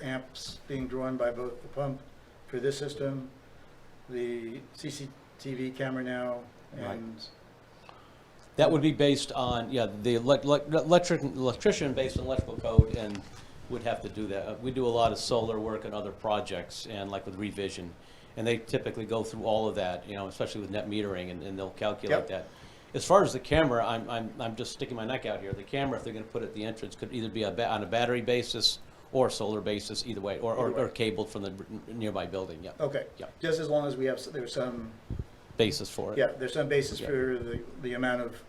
amps being drawn by both the pump for this system, the CCTV camera now, and, That would be based on, yeah, the electrician based on electrical code and would have to do that. We do a lot of solar work and other projects, and like with revision. And they typically go through all of that, you know, especially with net metering, and they'll calculate Yep. that. As far as the camera, I'm just sticking my neck out here. The camera, if they're gonna put it at the entrance, could either be on a battery basis or solar basis, either way, or cabled from the nearby building, yeah. okay. Yeah. Just as long as we have, there's some, Basis for it. yeah, there's some basis Yeah. for the amount of,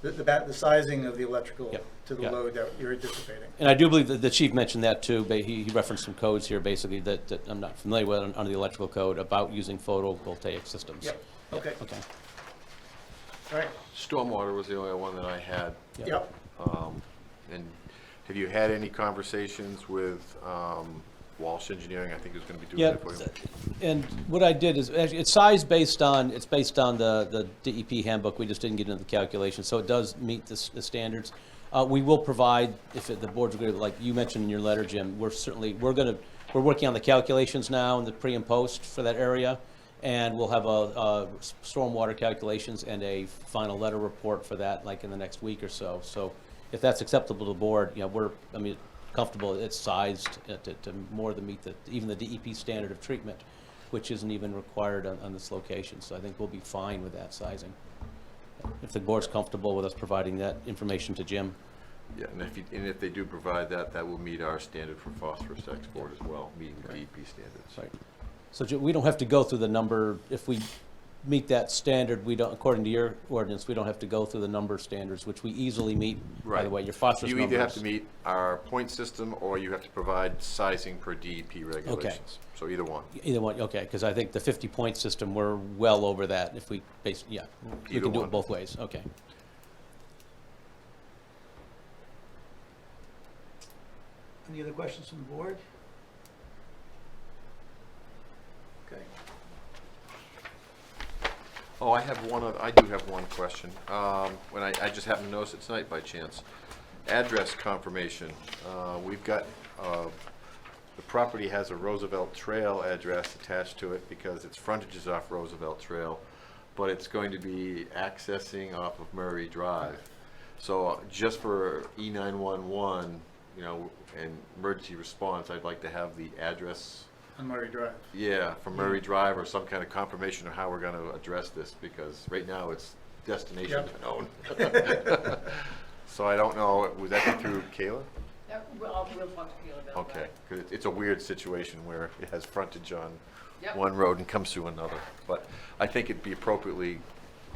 the sizing of the electrical Yep. to the Yeah. load that you're anticipating. And I do believe that the chief mentioned that too, but he referenced some codes here basically that I'm not familiar with under the electrical code about using photovoltaic systems. Yep, okay, Okay. all right, Stormwater was the only one that I had. Yeah. yep. And have you had any conversations with Walsh Engineering? I think is going to be doing Yeah, it for you. and what I did is, actually, it's size based on, it's based on the DEP handbook, we just didn't get into the calculation, so it does meet the standards. We will provide, if the board's agreed, like you mentioned in your letter, Jim, we're working on the calculations now and the pre and post for that area, and we'll have a stormwater calculations and a final letter report for that, like in the next week or so. So if that's acceptable to the board, you know, comfortable, it's sized to more than meet even the DEP standard of treatment, which isn't even required on this location. So I think we'll be fine with that sizing. If the board's comfortable with us providing that information to Jim. Yeah, and if they do provide that, that will meet our standard for phosphorus export as well, meeting the DEP standards. Right. So we don't have to go through the number, if we meet that standard, we don't, according to your ordinance, we don't have to go through the number standards, which we easily meet, by the Right. way, your phosphorus You numbers. either have to meet our point system, or you have to provide sizing per DEP regulations. So either one. Either one, okay, because I think the 50-point system, we're well over that if we we Either can do one. it both ways, okay. Any other questions from the board? Okay. Oh, I do have one question. When I just happened to notice it tonight by chance. Address confirmation. We've got, the property has a Roosevelt Trail address attached to it because its frontage is off Roosevelt Trail, but it's going to be accessing off of Murray Drive. So just for E911, you know, and emergency response, I'd like to have the address, On Murray Drive. yeah, from Murray Drive, or some kind of confirmation of how we're gonna address this, because right now it's destination unknown. So I don't know, was that through Kayla? We'll talk to Kayla about that. Okay, because it's a weird situation where it has frontage on Yep. one road and comes through another. But I think it'd be appropriately,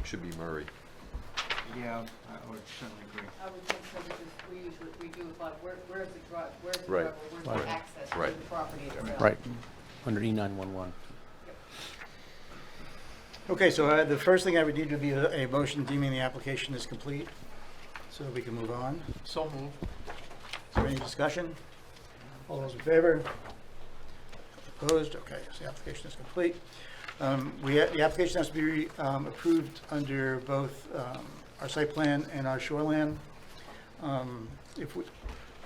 should be Murray. Yeah, I would certainly agree. I would think so, because we do a lot, where's the drive, where's the Right. driveway, where's Right. the access to Right. the property itself? Right, under E911. Okay, so the first thing I would need would be a motion deeming the application is complete, so that we can move on. So moved. Is there any discussion? All those in favor? Opposed? Okay, so the application is complete. The application has to be approved under both our site plan and our shoreline. I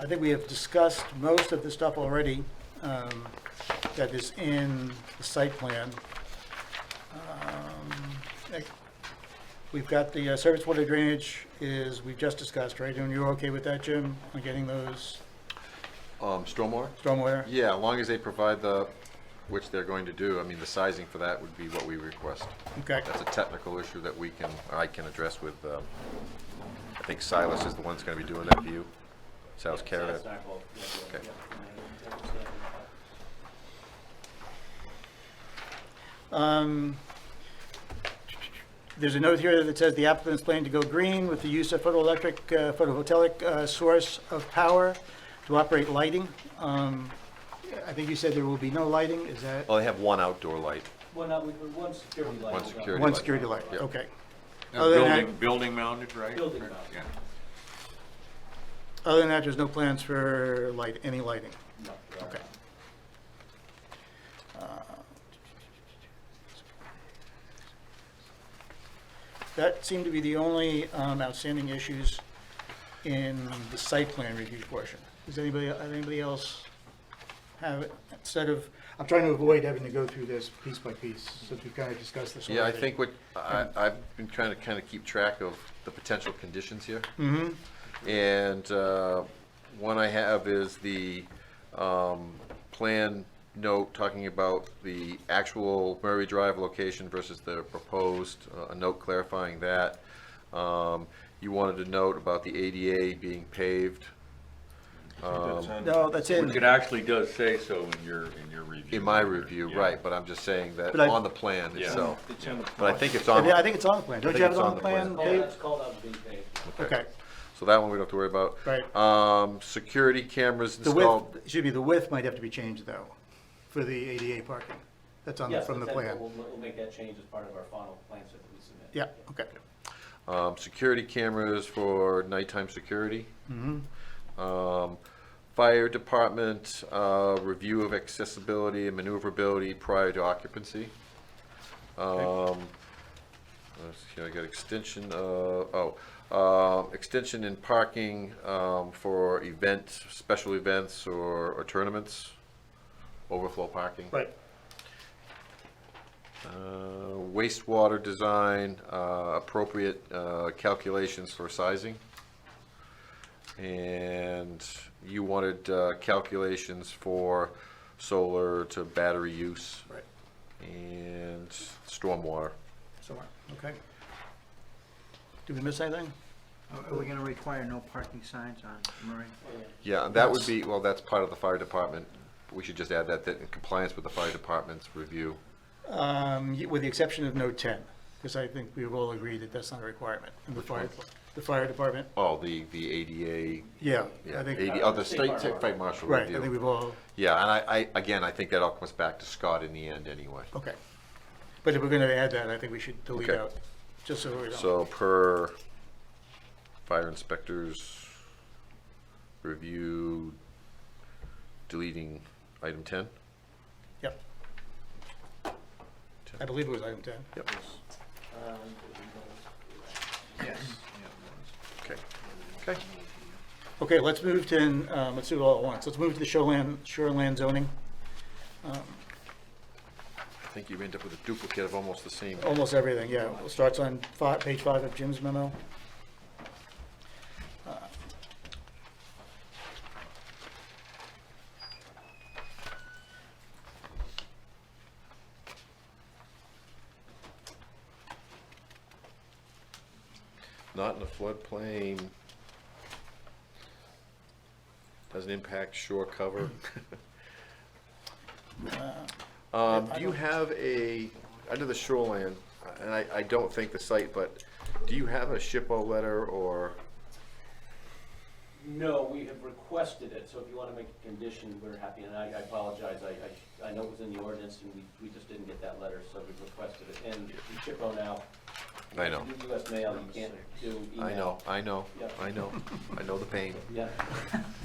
think we have discussed most of the stuff already that is in the site plan. We've got the surface water drainage we've just discussed, right? And you're okay with that, Jim, on getting those Stormwater? stormwater? Yeah, as long as they provide which they're going to do, I mean, the sizing for that would be what we request. Okay. That's a technical issue that I can address with, I think Silas is the one that's gonna be doing that for you. Silas Carrot. Okay. There's a note here that says the applicant is planning to go green with the use of photovoltaic source of power to operate lighting. I think you said there will be no lighting, is that? Well, they have one outdoor light. One security light. One security One light. security light, Yeah. okay. Other than that- Building mounted, right? Building mounted. Yeah. Other than that, there's no plans for any lighting? No. Okay. That seemed to be the only outstanding issues in the site plan review portion. Does anybody else have, I'm trying to avoid having to go through this piece by piece, since we've kind of discussed this already. Yeah, I think I've been trying to kind of keep track of the potential conditions here. Mm-hmm, And one I have is the plan note talking about the actual Murray Drive location versus the proposed, a note clarifying that. You wanted a note about the ADA being paved. no, that's in. It actually does say so in your review. In my review, Yeah. right, but I'm just saying that But I- on the plan Yeah. itself. It's on the But I think it's on, I think it's on the plan. Don't I you have think it it's on the plan, Oh, Dave? that's called out being paved. Okay, so that one we don't have to worry about. right. Security cameras The installed. width, excuse me, the width might have to be changed, though, for the ADA parking. That's on, Yes, from the that's it, plan. but we'll make that change as part of our final plan set that we submit. Yeah, okay. Security cameras for nighttime security. Mm-hmm. Fire department, review of accessibility and maneuverability prior to occupancy. Let's see, I got extension, extension in parking, for events, special events or tournaments, overflow parking. Right. Wastewater design, appropriate calculations for sizing. And you wanted calculations for solar to battery use. Right. And stormwater. Somewhere, okay. Did we miss anything? Are we gonna require no parking signs on Murray? Yeah, that would be, well, that's part of the fire department. We should just add that in compliance with the fire department's review. With the exception of note 10, because I think we've all agreed that that's not a requirement in the fire department. Oh, the ADA, Yeah, yeah, I think, the state fire marshal right, I review. think we've all, Yeah, and I think that all comes back to Scott in the end anyway. okay. But if we're gonna add that, I think we should delete Okay. out, just so we don't. So per fire inspector's review, deleting item 10? Yep. I believe it was item 10. Yep. Yes. Okay. Okay. Okay, let's move to, let's do it all at once. Let's move to the shoreland zoning. I think you end up with a duplicate of almost the same. Almost everything, yeah. It starts on page 5 of Jim's memo. Not in a floodplain. Doesn't impact shore cover. Do you have under the shoreline, and I don't think the site, but do you have a SHPO letter or? No, we have requested it, so if you want to make a condition, we're happy, and I apologize, I know it was in the ordinance, and we just didn't get that letter, so we requested it, and you chippo now. I know. US mail, you can't do email. I know the pain. Yeah,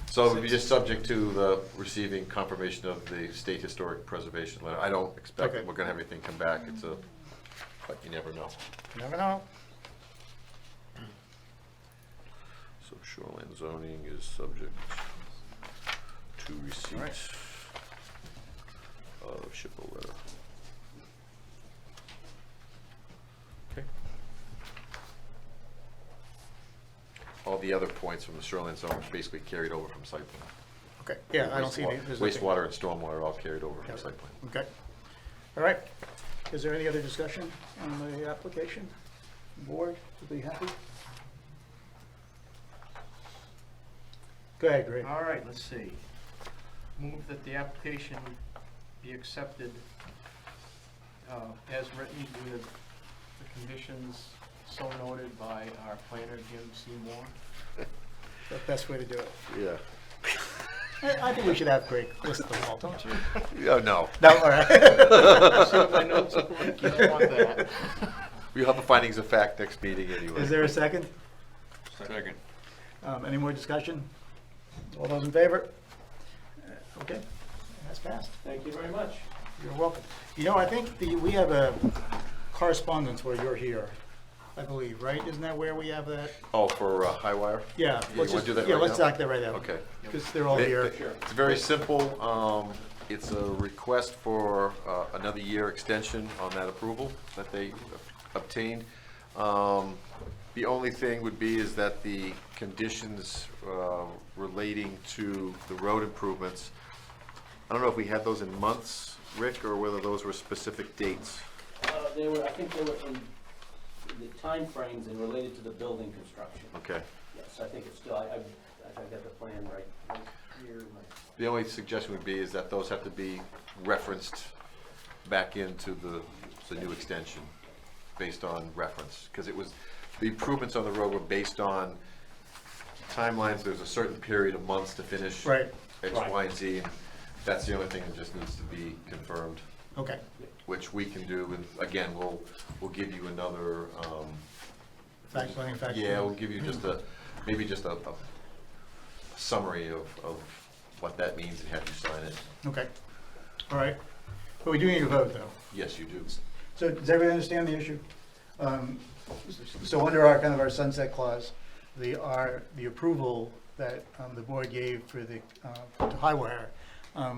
So it would be just subject to the receiving confirmation of the State Historic Preservation letter. I don't expect Okay. that we're gonna have anything come back, but you never know. You never know. So shoreline zoning is subject to receipt Right. of SHPO letter. Okay. All the other points from the shoreline zone basically carried over from site plan. Okay, yeah, I don't see any. there's nothing- Wastewater and stormwater all carried over from Yep. site plan. Okay. All right. Is there any other discussion on the application? Board, will be happy? Go ahead, Greg. All right, let's see. Move that the application be accepted as written with the conditions so noted by our planner, Jim Seymour. The best way to do it. Yeah. I think we should have Greg list them all, don't you? Oh, no. No, all right. Some of my notes are blank, you don't want that. We'll have the findings of fact next meeting anyway. Is there a second? Second. Any more discussion? All those in favor? Okay, that's passed. thank you very much. You're welcome. You know, I think we have a correspondence where you're here, I believe, right? Isn't that where we have that? Oh, for high wire? Yeah. You let's wanna do that Yeah, right let's now? knock that right out. Okay. Because they're all here. It's very simple. It's a request for another year extension on that approval that they obtained. The only thing would be is that the conditions relating to the road improvements, I don't know if we had those in months, Rick, or whether those were specific dates. They were, I think they were in the timeframes and related to the building construction. Okay. Yes, I think it's still, I got the plan right here. The only suggestion would be is that those have to be referenced back into the new extension based on reference. Because it was, the improvements on the road were based on timelines. There's a certain period of months to finish. Right. X, Y, and Z. And that's the only thing that just needs to be confirmed, Okay. which we can do. And again, we'll give you another, Fact finding, fact. yeah, we'll give you just maybe just a summary of what that means and have you sign it. Okay. All right. But we do need a vote, though. Yes, you do. So does everybody understand the issue? So under our, kind of our sunset clause, the approval that the board gave for the, to Highwire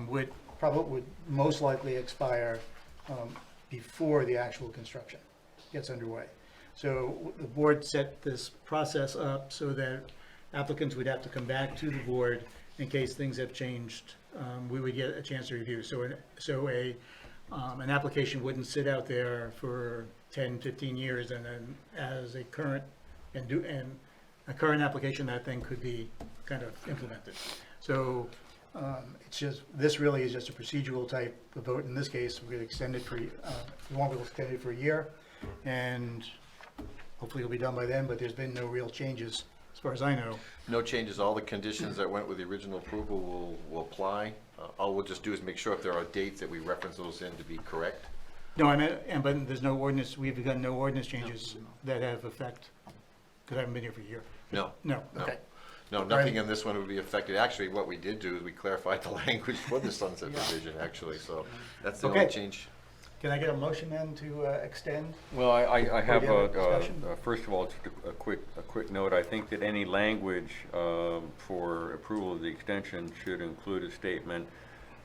would most likely expire before the actual construction gets underway. So the board set this process up so that applicants would have to come back to the board in case things have changed. We would get a chance to review. So an application wouldn't sit out there for 10, 15 years, and then as a current a current application, that thing could be kind of implemented. So it's just, this really is just a procedural type of vote. In this case, we're going to extend it for, we want to extend it for a year, and hopefully it'll be done by then, but there's been no real changes as far as I know. No changes. All the conditions that went with the original approval will apply. All we'll just do is make sure if there are dates that we reference those in to be correct. No, I meant, but there's no ordinance, we've begun no ordinance changes that have effect, because I haven't been here for a year. No. No, No. okay. No, nothing in this one would be affected. Actually, what we did do is we clarified the language for the sunset provision, actually, so that's the only Okay. change. Can I get a motion then to extend? Well, I have do you have a discussion? first of all, just a quick note. I think that any language for approval of the extension should include a statement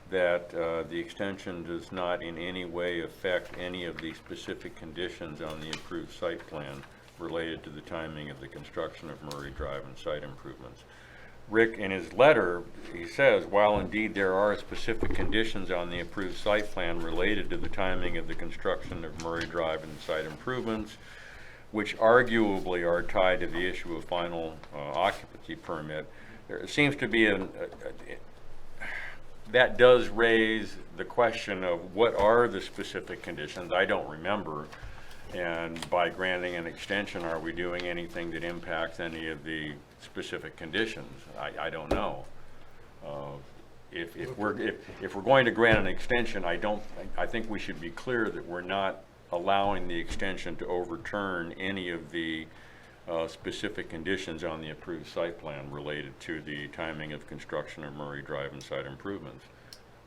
that the extension does not in any way affect any of the specific conditions on the approved site plan related to the timing of the construction of Murray Drive and site improvements. Rick, in his letter, he says, while indeed there are specific conditions on the approved site plan related to the timing of the construction of Murray Drive and site improvements, which arguably are tied to the issue of final occupancy permit, there seems to be that does raise the question of what are the specific conditions. I don't remember. And by granting an extension, are we doing anything that impacts any of the specific conditions? I don't know. If we're going to grant an extension, I think we should be clear that we're not allowing the extension to overturn any of the specific conditions on the approved site plan related to the timing of construction of Murray Drive and site improvements,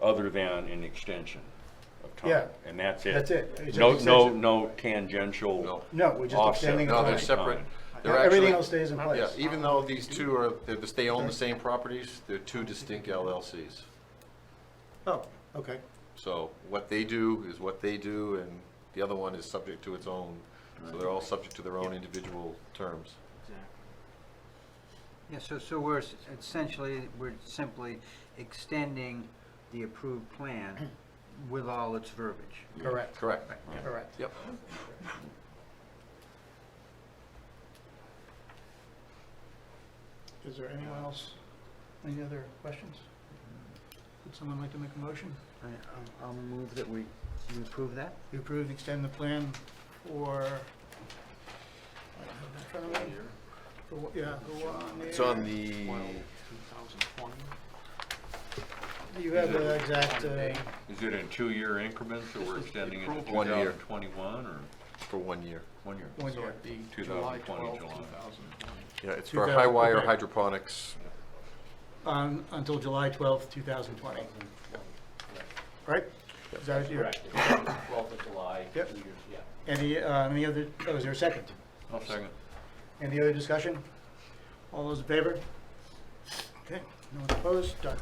other than an extension of time. Yeah. And that's it. That's it. It's just No, extension. no tangential. No, we're just offset. extending the No, time. they're separate. They're Everything actually- else stays in Yeah, place. even though these two are, they own the same properties, they're two distinct LLCs. Oh, okay. So what they do is what they do, and the other one is subject to its own. So they're all subject to their own individual terms. Yeah, so we're essentially, we're simply extending the approved plan with all its verbiage. Correct. Correct. Correct. Yep. Is there anyone else, any other questions? Would someone like to make a motion? I'll move that we approve that. You approve and extend the plan for, I have it in front of me. For what- Yeah, for one It's year. on the, 2020. Do you have the exact, Is it in 2-year increments, or we're extending it to Approval. 1 year. 2021, or for 1 year. 1 year? one So year? it'd be 2020, July 12, July. 2020. Yeah, it's for 2000, high wire okay. hydroponics. Until July 12th, 2020. Right? Is that it? Correct. 12th of July, Yep. 2 years, yeah. Any other, oh, is there a second? I'll second. Any other discussion? All those in favor? Okay, no one opposed, done.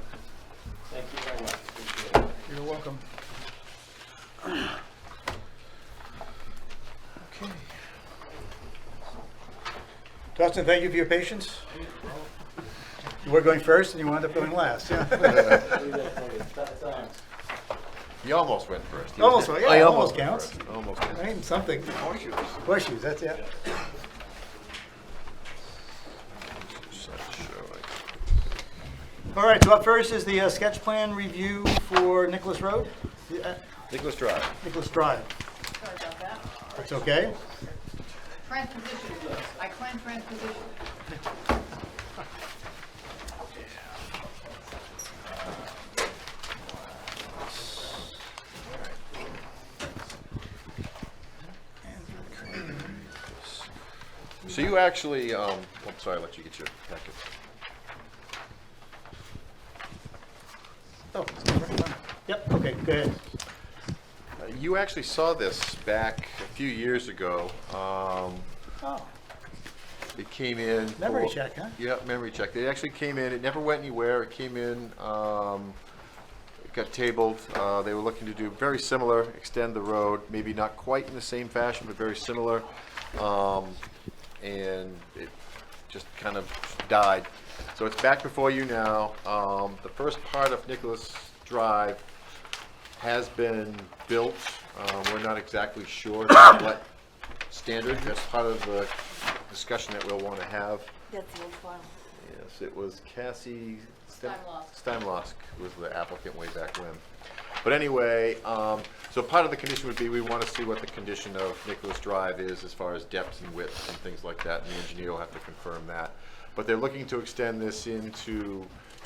Thank you very much, appreciate it. You're welcome. Okay. Dustin, thank you for your patience. You were going first and you wound up going last. He almost went first. He Almost was- went, yeah, he almost went counts. first. Almost counts. Right, something. Horseshoes. Horseshoes, that's it. All right, so up first is the sketch plan review for Nicholas Road, Nicholas Drive. Nicholas Drive. Sorry about that. It's okay? Transposition, I claim transposition. So you actually, I'm sorry, I'll let you get your packet. Oh, it's right in front. Yep, okay, go ahead. You actually saw this back a few years ago. Oh, It came in. memory for- check, huh? Yeah, memory check. It actually came in, it never went anywhere. It came in, it got tabled. They were looking to do very similar, extend the road, maybe not quite in the same fashion, but very similar. And it just kind of died. So it's back before you now. The first part of Nicholas Drive has been built. We're not exactly sure to what standard. That's part of the discussion that we'll want to have. That's the old file. Yes, it was Cassie Steinlosk. Steinlosk was the applicant way back when. But anyway, so part of the condition would be we want to see what the condition of Nicholas Drive is as far as depth and width and things like that, and the engineer will have to confirm that. But they're looking to extend this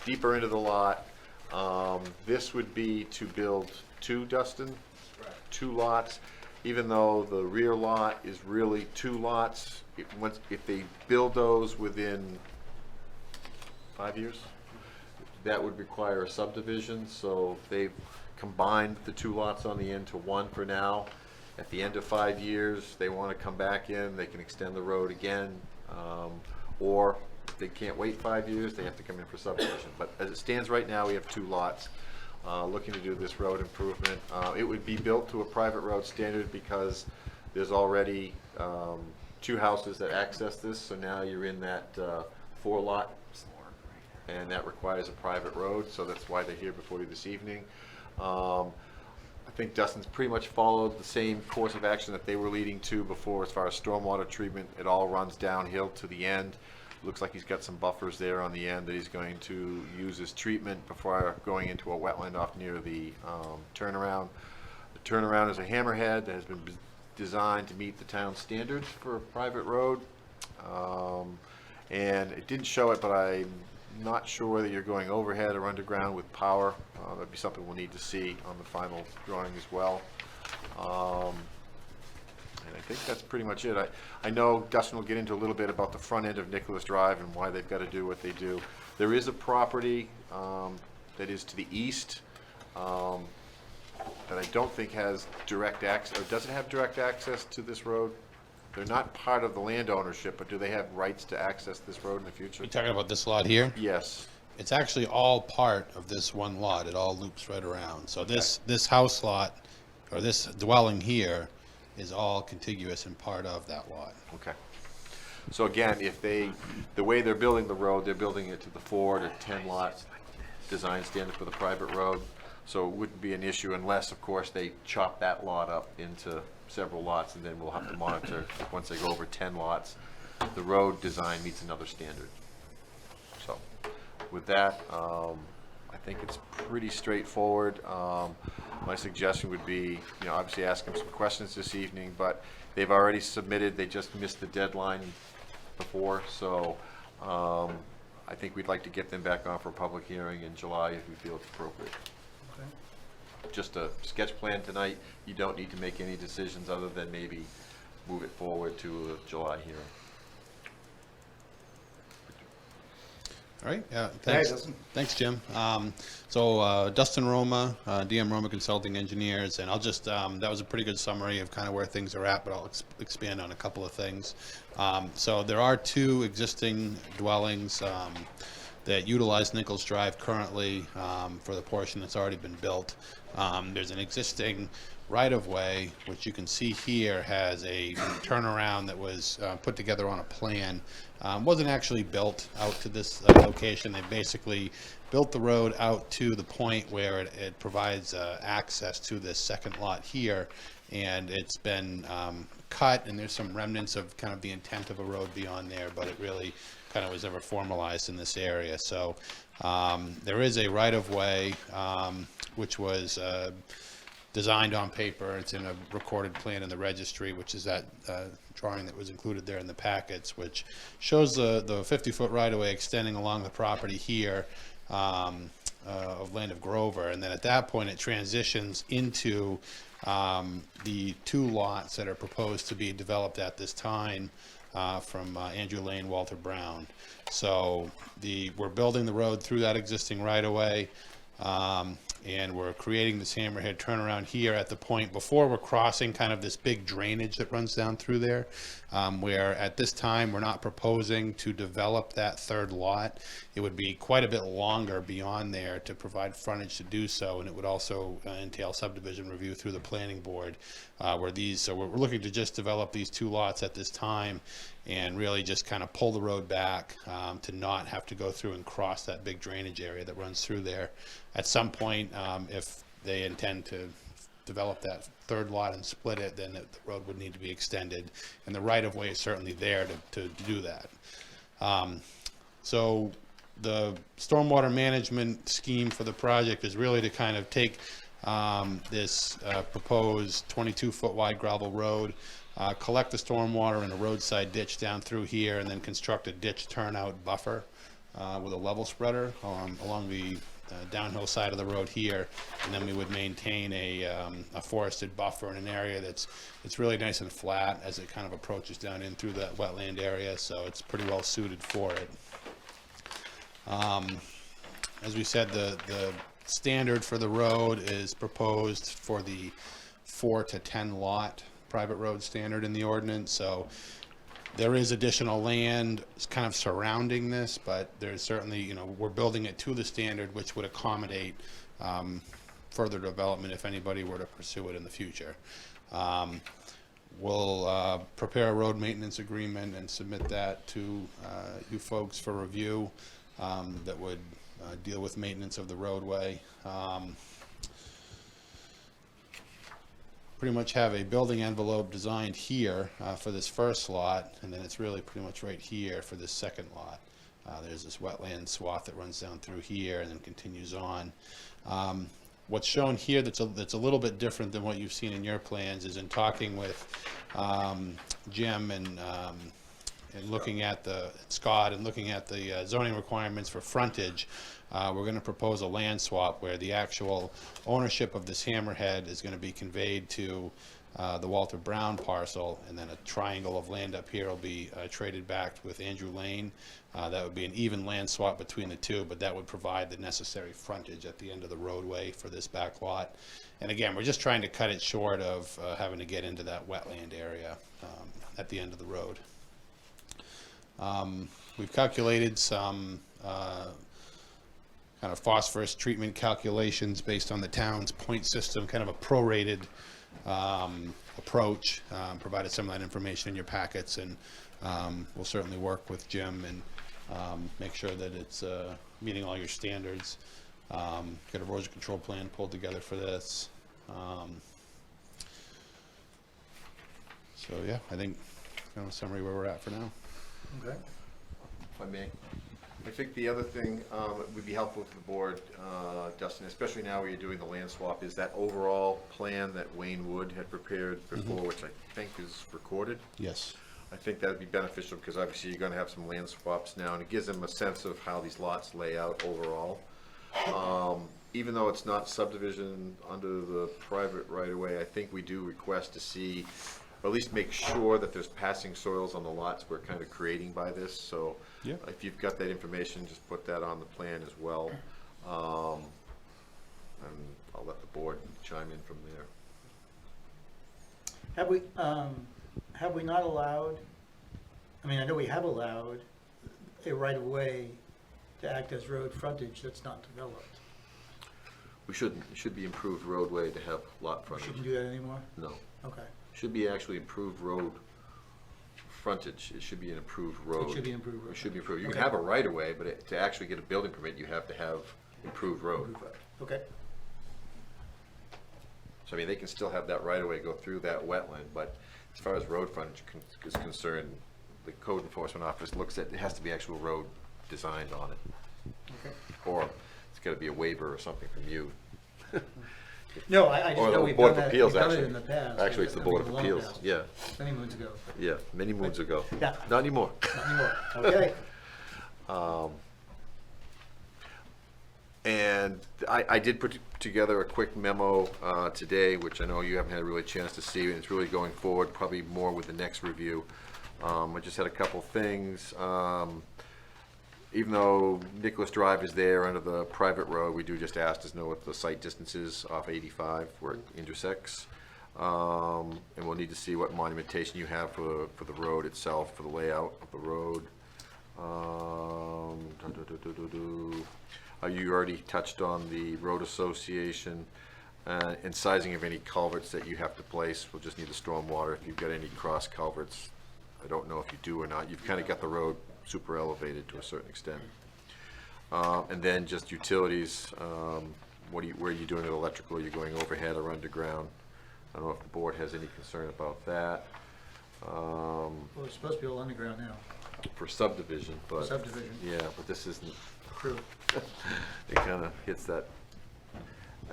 deeper into the lot. This would be to build two, Dustin? Two lots, even though the rear lot is really two lots. If they build those within 5 years, that would require a subdivision, so they've combined the two lots on the end to one for now. At the end of 5 years, they want to come back in, they can extend the road again, or if they can't wait 5 years, they have to come in for subdivision. But as it stands right now, we have two lots looking to do this road improvement. It would be built to a private road standard because there's already two houses that access this, so now you're in that 4-lot, and that requires a private road, so that's why they're here before you this evening. I think Dustin's pretty much followed the same course of action that they were leading to before as far as stormwater treatment. It all runs downhill to the end. Looks like he's got some buffers there on the end that he's going to use as treatment before going into a wetland off near the turnaround. The turnaround is a hammerhead that has been designed to meet the town standards for a private road. And it didn't show it, but I'm not sure whether you're going overhead or underground with power. That'd be something we'll need to see on the final drawing as well. And I think that's pretty much it. I know Dustin will get into a little bit about the front end of Nicholas Drive and why they've got to do what they do. There is a property that is to the east that I don't think has direct access, or doesn't have direct access to this road. They're not part of the land ownership, but do they have rights to access this road in the future? You talking about this lot here? Yes. It's actually all part of this one lot. It all loops right around. So this house lot, or this dwelling here, is all contiguous and part of that lot. Okay. So again, if the way they're building the road, they're building it to the 4 to 10 lot design standard for the private road. So it wouldn't be an issue unless, of course, they chop that lot up into several lots, and then we'll have to monitor once they go over 10 lots, the road design meets another standard. So with that, I think it's pretty straightforward. My suggestion would be, obviously ask them some questions this evening, but they've already submitted, they just missed the deadline before, so I think we'd like to get them back on for a public hearing in July if we feel it's appropriate. Okay. Just a sketch plan tonight. You don't need to make any decisions other than maybe move it forward to a July hearing. All right, yeah, thanks. Thanks, Jim. So Dustin Roma, DM Roma Consulting Engineers, and I'll just, that was a pretty good summary of kind of where things are at, but I'll expand on a couple of things. So there are 2 existing dwellings that utilize Nichols Drive currently for the portion that's already been built. There's an existing right-of-way, which you can see here has a turnaround that was put together on a plan. Wasn't actually built out to this location. They basically built the road out to the point where it provides access to this second lot here, and it's been cut, and there's some remnants of kind of the intent of a road beyond there, but it really kind of was never formalized in this area. So there is a right-of-way which was designed on paper. It's in a recorded plan in the registry, which is that drawing that was included there in the packets, which shows the 50-foot right-of-way extending along the property here of land of Grover, and then at that point it transitions into the 2 lots that are proposed to be developed at this time from Andrew Lane, Walter Brown. So we're building the road through that existing right-of-way, and we're creating this hammerhead turnaround here at the point before we're crossing kind of this big drainage that runs down through there, where at this time we're not proposing to develop that 3rd lot. It would be quite a bit longer beyond there to provide frontage to do so, and it would also entail subdivision review through the planning board, so we're looking to just develop these 2 lots at this time and really just kind of pull the road back to not have to go through and cross that big drainage area that runs through there. At some point, if they intend to develop that 3rd lot and split it, then the road would need to be extended, and the right-of-way is certainly there to do that. So the stormwater management scheme for the project is really to kind of take this proposed 22-foot wide gravel road, collect the stormwater in a roadside ditch down through here, and then construct a ditch turnout buffer with a level spreader along the downhill side of the road here, and then we would maintain a forested buffer in an area that's really nice and flat as it kind of approaches down in through that wetland area, so it's pretty well suited for it. As we said, the standard for the road is proposed for the 4 to 10 lot private road standard in the ordinance, so there is additional land kind of surrounding this, but there's certainly, we're building it to the standard, which would accommodate further development if anybody were to pursue it in the future. We'll prepare a road maintenance agreement and submit that to you folks for review that would deal with maintenance of the roadway. Pretty much have a building envelope designed here for this first lot, and then it's really pretty much right here for this second lot. There's this wetland swath that runs down through here and then continues on. what's shown here that's a little bit different than what you've seen in your plans is in talking with Jim and looking at Scott and looking at the zoning requirements for frontage. We're going to propose a land swap where the actual ownership of this hammerhead is going to be conveyed to the Walter Brown parcel, and then a triangle of land up here will be traded back with Andrew Lane. That would be an even land swap between the two, but that would provide the necessary frontage at the end of the roadway for this back lot. And again, we're just trying to cut it short of having to get into that wetland area at the end of the road. We've calculated some kind of phosphorus treatment calculations based on the town's point system, kind of a prorated approach. Provided some of that information in your packets, and we'll certainly work with Jim and make sure that it's meeting all your standards. Get a erosion control plan pulled together for this. So yeah, I think kind of a summary where we're at for now. Okay. If I may. I think the other thing that would be helpful to the board, Dustin, especially now where you're doing the land swap, is that overall plan that Wayne Wood had prepared before, which I think is recorded. Yes. I think that would be beneficial because obviously you're going to have some land swaps now, and it gives them a sense of how these lots lay out overall. Even though it's not subdivision under the private right-of-way, I think we do request to see, or at least make sure that there's passing soils on the lots we're kind of creating by this. So yeah, if you've got that information, just put that on the plan as well. And I'll let the board chime in from there. Have we not allowed, I mean, I know we have allowed a right-of-way to act as road frontage that's not developed. We shouldn't. It should be improved roadway to have lot We frontage. shouldn't do that anymore? No. Okay. Should be actually improved road frontage. It should be an improved road. It should be improved road. It should be improved. You Okay. can have a right of way, but to actually get a building permit, you have to have improved road. Okay. So I mean, they can still have that right of way go through that wetland, but as far as road frontage is concerned, the code enforcement office looks at, it has to be actual road designed on it. Okay. Or it's gotta be a waiver or something from you. No, I just Or know the we've Board done of that, Appeals, we've done it actually. in the past. Actually, it's the I Board mean, of long Appeals, past. yeah, Many moons ago. yeah, many moons ago. Yeah. Not anymore. Not anymore. Okay. And I did put together a quick memo today, which I know you haven't had a really chance to see, and it's really going forward, probably more with the next review. I just had a couple things. Even though Nicholas Drive is there under the private road, we do just ask to know what the site distance is off 85 where it intersects. And we'll need to see what monumentation you have for the road itself, for the layout of the road. You already touched on the road association and sizing of any culverts that you have to place. We'll just need the stormwater. If you've got any cross culverts, I don't know if you do or not. You've kind of got the road super elevated to a certain extent. And then just utilities, where are you doing it electrical? Are you going overhead or underground? I don't know if the board has any concern about that. Well, it's supposed to be all underground now. For subdivision, but. Subdivision. Yeah, but this isn't. True. It kind of hits that.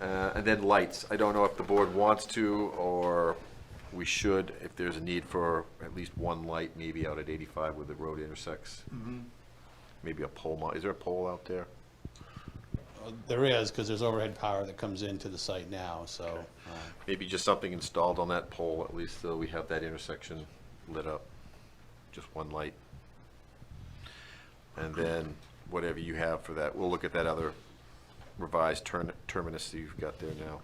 And then lights. I don't know if the board wants to, or we should, if there's a need for at least one light, maybe out at 85 where the road intersects. Mm-hmm. Maybe a pole, is there a pole out there? There is, because there's overhead power that comes into the site now, so. Maybe just something installed on that pole, at least so we have that intersection lit up. Just one light. And then whatever you have for that, we'll look at that other revised terminus that you've got there now.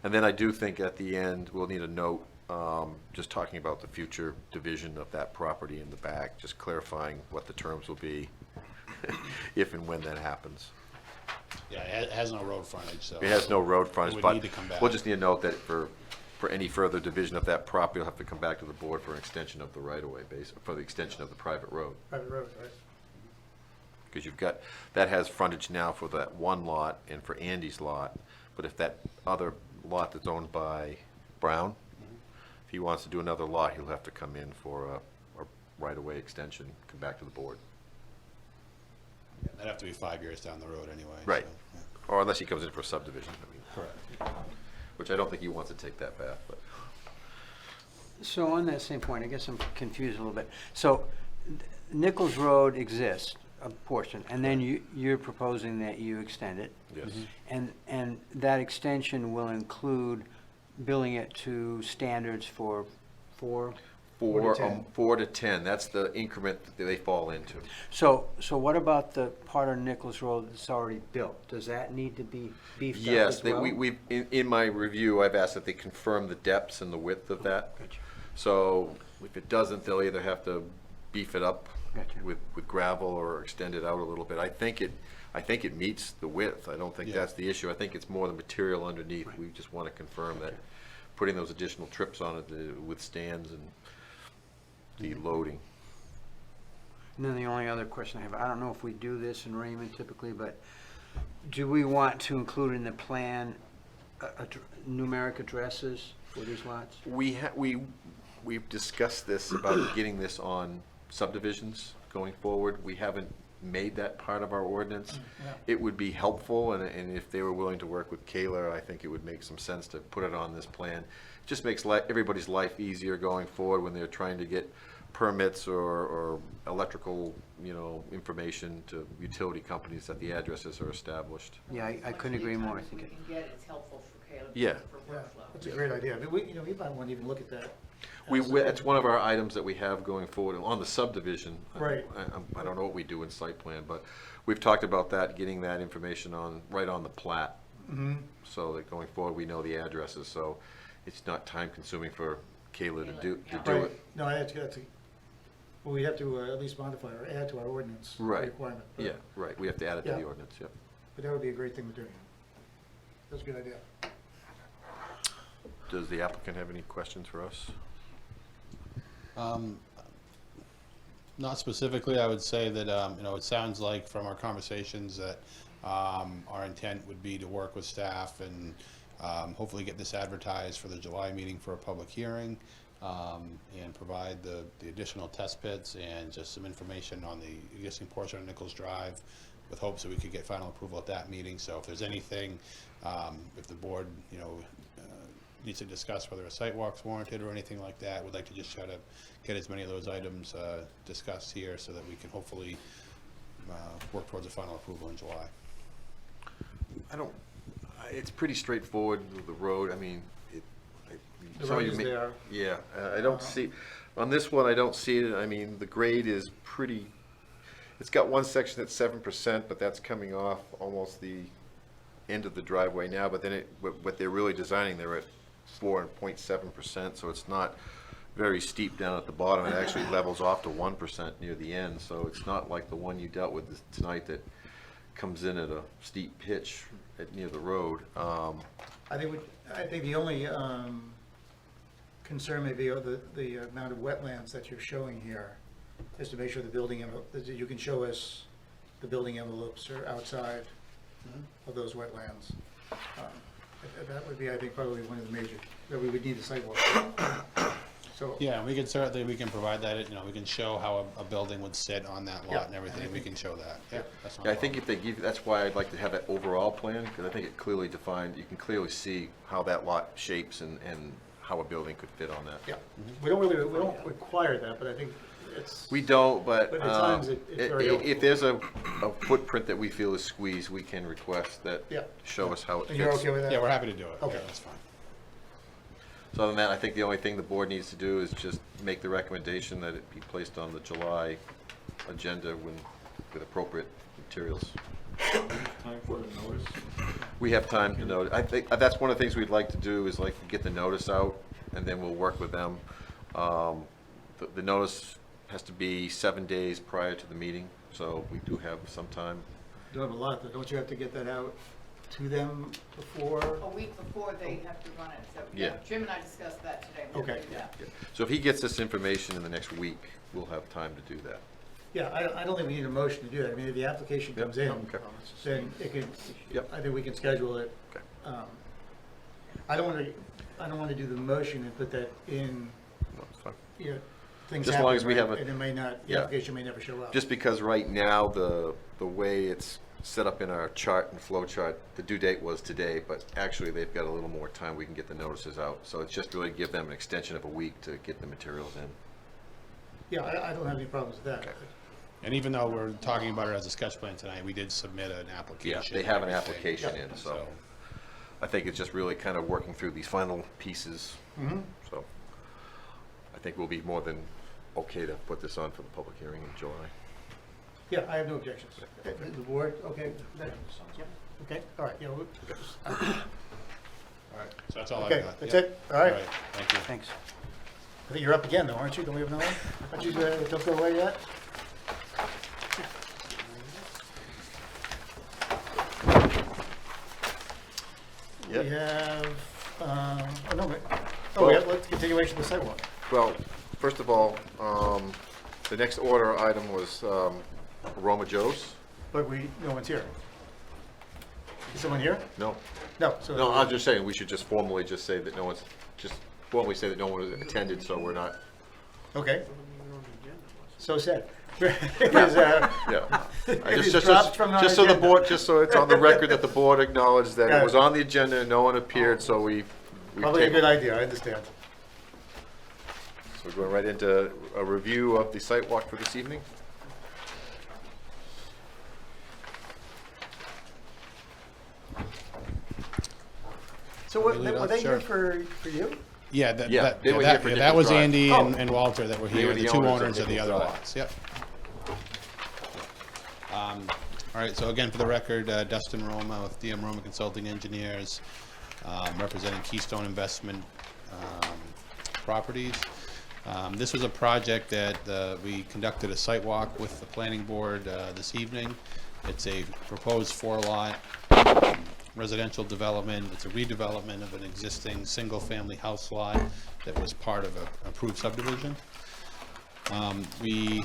And then I do think at the end, we'll need a note, just talking about the future division of that property in the back, just clarifying what the terms will be if and when that happens. Yeah, it has no road frontage, so. It has no road frontage, would but need to come back. we'll just need a note that for any further division of that property, you'll have to come back to the board for an extension of the right-of-way base, for the extension of the private road. Private road, right? Because you've got, that has frontage now for that one lot and for Andy's lot, but if that other lot that's owned by Brown, if he wants to do another lot, he'll have to come in for a right-of-way extension, come back to the board. Yeah, that'd have to be 5 years down the road anyway. Right. So, Or unless he comes in for a subdivision, I mean, Correct. which I don't think he wants to take that path, but. So on that same point, I guess I'm confused a little bit. So Nichols Road exists, a portion, and then you're proposing that you extend it. Yes. And that extension will include billing it to standards for 4 to 10. 4 to 10, that's the increment that they fall into. So what about the part of Nichols Road that's already built? Does that need to be beefed up Yes, as well? in my review, I've asked that they confirm the depths and the width of that. Gotcha. So if it doesn't, they'll either have to beef it up Gotcha. with gravel or extend it out a little bit. I think it meets the width. I don't think Yeah. that's the issue. I think it's more the material underneath. We just want to confirm that putting those additional trips on it withstands and the loading. And then the only other question I have, I don't know if we do this in Raymond typically, but do we want to include in the plan numeric addresses for these lots? We've discussed this about getting this on subdivisions going forward. We haven't made that part of our ordinance. It would be helpful, and if they were willing to work with Kayla, I think it would make some sense to put it on this plan. Just makes everybody's life easier going forward when they're trying to get permits or electrical, information to utility companies that the addresses are established. Yeah, I couldn't agree more. I think We can get it, it's helpful for Caleb. Yeah. For Yeah, workflow. that's a great idea. I mean, we might want to even look at that. That's one of our items that we have going forward on the subdivision. Right. I don't know what we do in site plan, but we've talked about that, getting that information right on the plat. Mhm. So that going forward, we know the addresses, so it's not time consuming for Kayla to do Right. it. No, well, we have to at least modify or add to our ordinance Right. requirement. But- Yeah, right, we have to add it to the Yeah. ordinance, yep. But that would be a great thing to do. That's a good idea. Does the applicant have any questions for us? Not specifically, I would say that, it sounds like from our conversations that our intent would be to work with staff and hopefully get this advertised for the July meeting for a public hearing, and provide the additional test pits and just some information on the existing portion of Nichols Drive with hopes that we could get final approval at that meeting. So if there's anything, if the board, needs to discuss whether a site walk's warranted or anything like that, we'd like to just try to get as many of those items discussed here so that we can hopefully work towards a final approval in July. It's pretty straightforward with the road, I mean, The road is there. Yeah, I don't see, on this one, I don't see it, I mean, the grade is pretty, it's got one section that's 7%, but that's coming off almost the end of the driveway now, but then what they're really designing, they're at 4.7%, so it's not very steep down at the bottom. It actually levels off to 1% near the end, so it's not like the one you dealt with tonight that comes in at a steep pitch near the road. I think the only concern may be the amount of wetlands that you're showing here, is to make sure that you can show us the building envelopes are outside of those wetlands. That would be, I think, probably one of the major, that we would need a sidewalk. So, Yeah, we can provide that, we can show how a building would sit on that Yeah, lot and everything, we can show that. Yeah, that's not a Yeah, I think problem. if they give, that's why I'd like to have that overall plan, because I think it clearly defined, you can clearly see how that lot shapes and how a building could fit on that. yeah, we don't require that, but I think it's. We don't, but But at times it's very helpful. if there's a footprint that we feel is squeezed, we can request that Yeah. show us how it And you're fits. okay with that? Yeah, we're happy to do it. Okay. Yeah, that's fine. So other than that, I think the only thing the board needs to do is just make the recommendation that it be placed on the July agenda with appropriate materials. Time for the notice? We have time to note. I think that's one of the things we'd like to do is like get the notice out, and then we'll work with them. The notice has to be 7 days prior to the meeting, so we do have some time. You have a lot, though. Don't you have to get that out to them before? A week before they have to run it, so, Yeah. Jim and I discussed that today. We'll Okay. do that. Yeah. So if he gets this information in the next week, we'll have time to do that. Yeah, I don't think we need a motion to do that. I mean, if the application Yep. comes in, Okay. then it can, Yep. I think we can schedule it. Okay. I don't want to do the motion and put that in, No, it's fine. you know, things Just as happen, long as we right? have a- And it may not, the Yeah. application may never show up. Just because right now, the way it's set up in our chart and flow chart, the due date was today, but actually they've got a little more time, we can get the notices out. So it's just really give them an extension of a week to get the materials in. Yeah, I don't have any problems with that. Okay. And even though we're talking about it as a sketch plan tonight, we did submit an Yeah, application. they have an and everything. application in, so I think it's just really kind of working through these final pieces. Mhm. So I think we'll be more than okay to put this on for the public hearing in July. Yeah, I have no objections. The board, okay? Yep. Okay, all right, yeah, All right, so that's all I've okay, got. that's Yep. it, all right. Thank you. Thanks. I think you're up again though, aren't you? Don't we have another one? Aren't you, don't go away yet? We have, oh no, wait. Oh, we have, let's continuation of the sidewalk. Well, first of all, the next order item was Roma Joe's. But no one's here. Is someone here? No, No, so. no, I'm just saying, we should just formally just say that no one's, just formally say that no one has attended, so we're not, Okay. So said. Is, yeah. It is dropped from our Just so the agenda. board, just so it's on the record that the board acknowledged that Got it it. was on the agenda and no one appeared, so we Probably a tabled. good idea, I understand. So we're going right into a review of the site walk for this evening. So what, Lead were off, they here sure. for you? Yeah, Yeah, they were here for that different was drives. Andy Oh. and Walter that were They here, were the the two owners of owners of the Nichols other Drive. lots, yep. All right, so again, for the record, Dustin Roma with DM Roma Consulting Engineers, representing Keystone Investment Properties. This was a project that we conducted a site walk with the planning board this evening. It's a proposed 4-lot residential development. It's a redevelopment of an existing single-family house lot that was part of an approved subdivision. We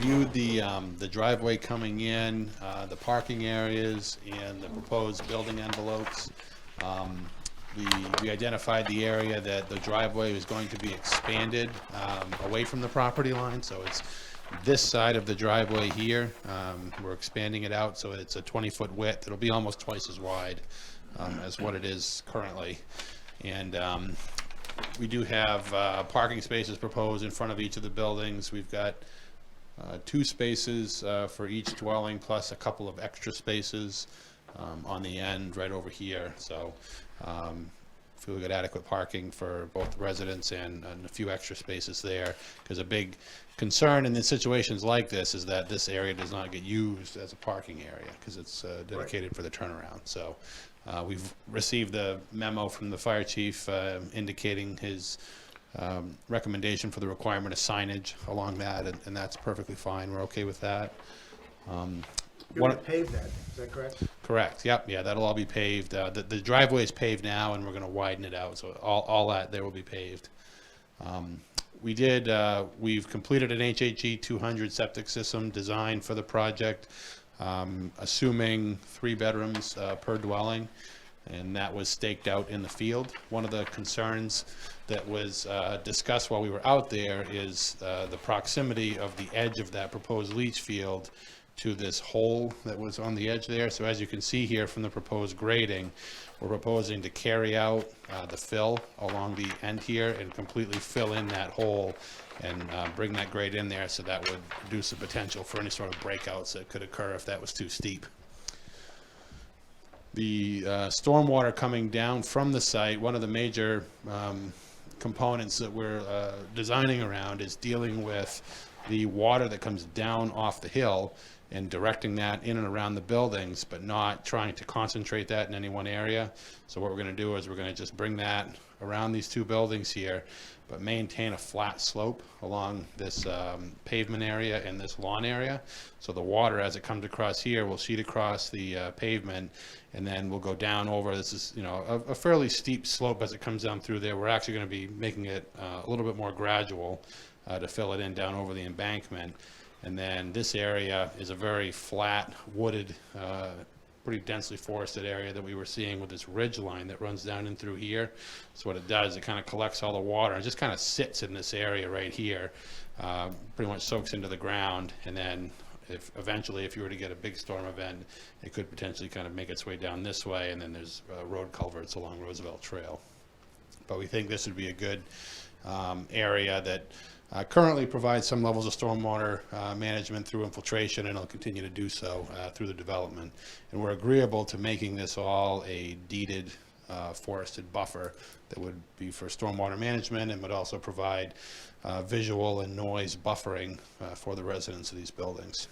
viewed the driveway coming in, the parking areas, and the proposed building envelopes. We identified the area that the driveway was going to be expanded away from the property line, so it's this side of the driveway here. We're expanding it out so it's a 20-foot width. It'll be almost twice as wide as what it is currently. And we do have parking spaces proposed in front of each of the buildings. We've got 2 spaces for each dwelling, plus a couple of extra spaces on the end right over here. So feel we got adequate parking for both residents and a few extra spaces there, because a big concern in situations like this is that this area does not get used as a parking area because it's dedicated for the turnaround. So we've received the memo from the fire chief indicating his recommendation for the requirement of signage along that, and that's perfectly fine. We're okay with that. You're gonna pave that, is that correct? Correct, yep, yeah, that'll all be paved. The driveway is paved now, and we're gonna widen it out, so all that there will be paved. We've completed an HHE 200 septic system design for the project, assuming 3 bedrooms per dwelling, and that was staked out in the field. One of the concerns that was discussed while we were out there is the proximity of the edge of that proposed leach field to this hole that was on the edge there. So as you can see here from the proposed grading, we're proposing to carry out the fill along the end here and completely fill in that hole and bring that grade in there, so that would reduce the potential for any sort of breakouts that could occur if that was too steep. The stormwater coming down from the site, one of the major components that we're designing around is dealing with the water that comes down off the hill and directing that in and around the buildings, but not trying to concentrate that in any one area. So what we're gonna do is we're gonna just bring that around these 2 buildings here, but maintain a flat slope along this pavement area and this lawn area. So the water, as it comes across here, will sheet across the pavement, and then we'll go down over. This is, you know, a fairly steep slope as it comes down through there. We're actually gonna be making it a little bit more gradual to fill it in down over the embankment. And then this area is a very flat, wooded pretty densely forested area that we were seeing with this ridge line that runs down in through here. So what it does, it kind of collects all the water and just kind of sits in this area right here, pretty much soaks into the ground, and then if eventually, if you were to get a big storm event, it could potentially kind of make its way down this way, and then there's road culverts along Roosevelt Trail. But we think this would be a good area that currently provides some levels of stormwater management through infiltration, and it'll continue to do so through the development. And we're agreeable to making this all a deeded forested buffer that would be for stormwater management and would also provide visual and noise buffering for the residents of these buildings.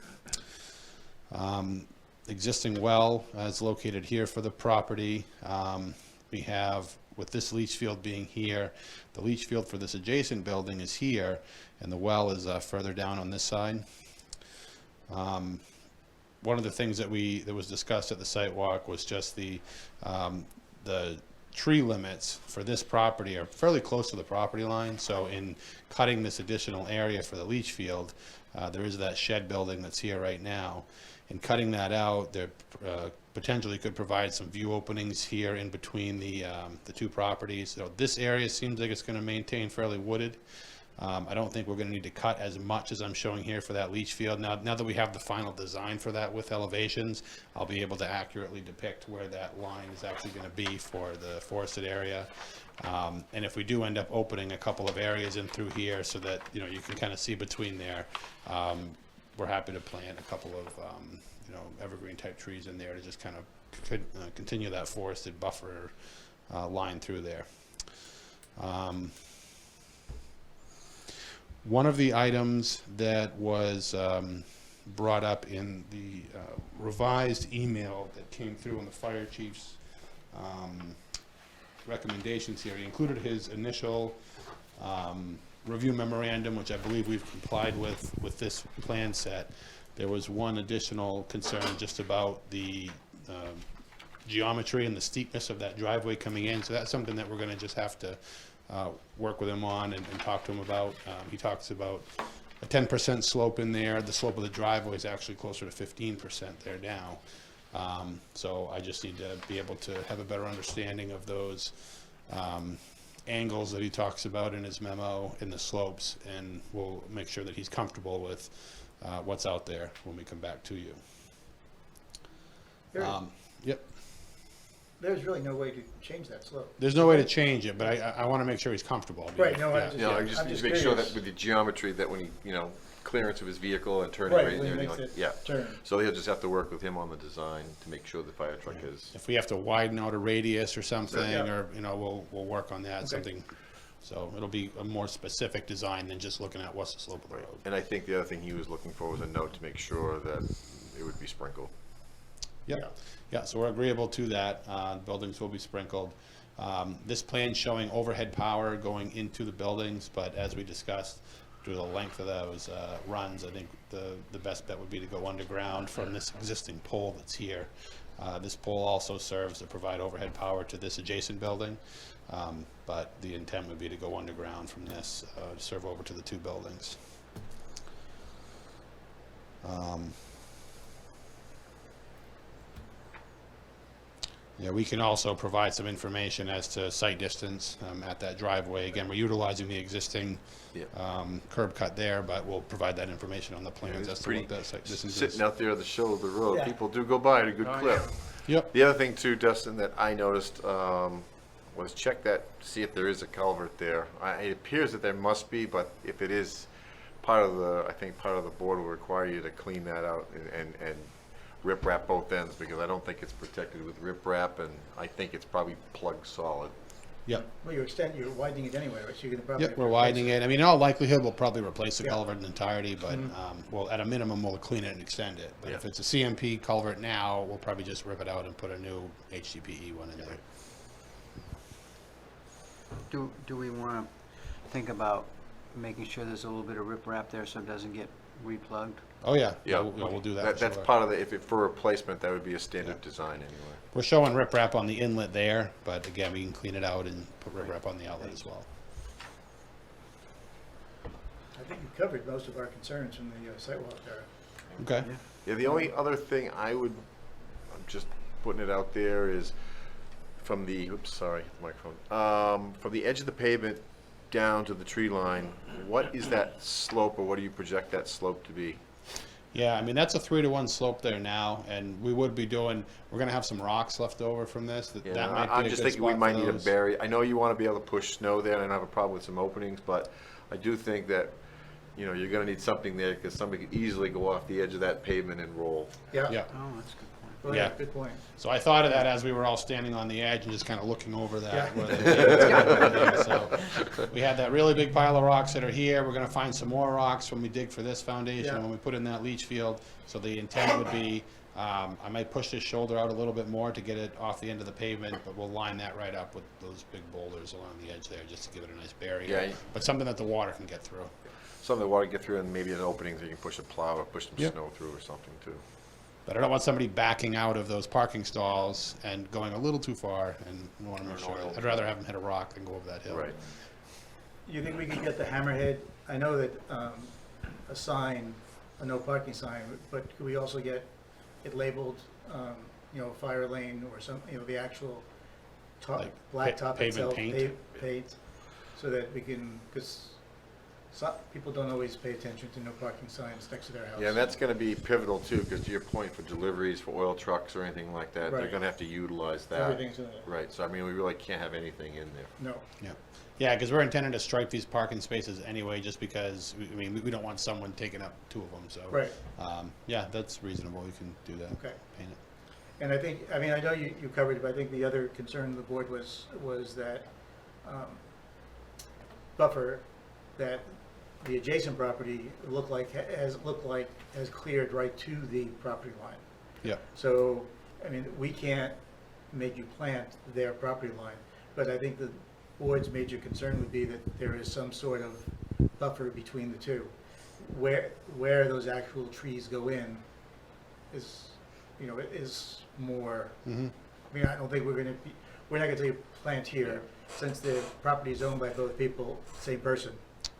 Existing well is located here for the property. We have, with this leach field being here, the leach field for this adjacent building is here, and the well is further down on this side. One of the things that was discussed at the site walk was just the tree limits for this property are fairly close to the property line. So in cutting this additional area for the leach field, there is that shed building that's here right now. In cutting that out, there potentially could provide some view openings here in between the two properties. So this area seems like it's going to maintain fairly wooded. I don't think we're going to need to cut as much as I'm showing here for that leach field. Now that we have the final design for that with elevations, I'll be able to accurately depict where that line is actually going to be for the forested area. And if we do end up opening a couple of areas in through here so that you can kind of see between there, we're happy to plant a couple of evergreen type trees in there to just kind of continue that forested buffer line through there. One of the items that was brought up in the revised email that came through on the fire chief's recommendations here, he included his initial review memorandum, which I believe we've complied with this plan set. There was one additional concern just about the geometry and the steepness of that driveway coming in. So that's something that we're going to just have to work with him on and talk to him about. He talks about a 10% slope in there. The slope of the driveway is actually closer to 15% there now. So I just need to be able to have a better understanding of those angles that he talks about in his memo in the slopes, and we'll make sure that he's comfortable with what's out there when we come back to you. Yep. There's really no way to change that slope. There's no way to change it, but I want to make sure he's comfortable. Right, no, Yeah. I'm just need just to make sure curious. that with the geometry that when he, clearance of his vehicle and turning Right, rate and when he everything makes like, it turn. So he'll just have to work with him on the design to make sure the fire truck is. If we have to widen out a radius or something, Yeah. or we'll work on that. Okay. Something. So it'll be a more specific design than just looking at what's the slope of the road. And I think the other thing he was looking for was a note to make sure that it would be sprinkled. Yep. Yeah, so we're agreeable to that. Buildings will be sprinkled. This plan showing overhead power going into the buildings, but as we discussed, through the length of those runs, I think the best bet would be to go underground from this existing pole that's here. This pole also serves to provide overhead power to this adjacent building, but the intent would be to go underground from this to serve over to the two buildings. Yeah, we can also provide some information as to site distance at that driveway. Again, we're utilizing the existing curb cut there, but we'll provide that information on the plans as to what that site distance is. Sitting out there on the shoulder of the road, Yeah. people do go by at a good clip. Yep. The other thing too, Dustin, that I noticed was check that, see if there is a culvert there. It appears that there must be, but if it is, I think part of the board will require you to clean that out and rip wrap both ends, because I don't think it's protected with rip wrap, and I think it's probably plug solid. Yep. Well, you're widening it anyway, right? So you're gonna probably. Yep, we're widening it. I mean, in all likelihood, we'll probably replace the Yeah. culvert in entirety, but well, at a minimum, we'll clean it and extend it. But Yeah. if it's a CMP culvert now, we'll probably just rip it out and put a new HDPE one in there. Do we want to think about making sure there's a little bit of riprap there so it doesn't get replugged? Oh, yeah. Yeah, We'll do that. That's sure. part of the, if it, for replacement, that would be a standard design anyway. We're showing riprap on the inlet there, but again, we can clean it out and put riprap on the outlet as well. I think you covered most of our concerns from the sidewalk there. Okay. Yeah, the only other thing I would, I'm just putting it out there, is from the, oops, sorry, microphone. From the edge of the pavement down to the tree line, what is that slope, or what do you project that slope to be? Yeah, I mean, that's a 3-to-1 slope there now, and we would be doing, we're gonna have some rocks left over from this, that Yeah, might be I'm a just good thinking we spot might for need a those. barrier. I know you want to be able to push snow there, and I don't have a problem with some openings, but I do think that, you know, you're going to need something there, because somebody could easily go off the edge of that pavement and roll. Yeah. Yeah, Oh, that's a good point. Oh, Yeah. Good point. so I thought of that as we were all standing on the edge and just kind of looking over that. Yeah. where the pavement's gonna be. So we had that really big pile of rocks that are here, we're gonna find some more rocks when we dig for this foundation, Yeah. when we put in that leach field. So the intent would be, I might push this shoulder out a little bit more to get it off the end of the pavement, but we'll line that right up with those big boulders along the edge there, just to give it a nice barrier. Yeah. But something that the water can get through. Some of the water get through, and maybe an opening that you can push a plow or push some Yep. snow through or something too. But I don't want somebody backing out of those parking stalls and going a little too far, and we wanna make sure, I'd rather have them hit a rock than go over that hill. Right. You think we could get the hammerhead? I know that a sign, a no parking sign, but could we also get it labeled, you know, fire lane or some, you know, the actual top, Like blacktop pavement itself, paint? paint, so that we can, because some people don't always pay attention to no parking signs next to their house. Yeah, and that's going to be pivotal too, because to your point, for deliveries, for oil trucks or anything like that, they're Right. going to have to utilize that. Everything's in there. Right, so I mean, we really can't have anything in there. No. Yeah, yeah, because we're intending to stripe these parking spaces anyway, just because, I mean, we don't want someone taking up 2 of them, so. Right. Yeah, that's reasonable, we can do that. Okay. Paint it. And I think, I mean, I know you covered it, but I think the other concern of the board was that buffer that the adjacent property has cleared right to the property line. Yeah, So, I mean, we can't make you plant their property line, but I think the board's major concern would be that there is some sort of buffer between the two. Where those actual trees go in is, you know, is more, mm-hmm, I mean, I don't think we're not gonna tell you plant here, since the property is owned by both people, same person.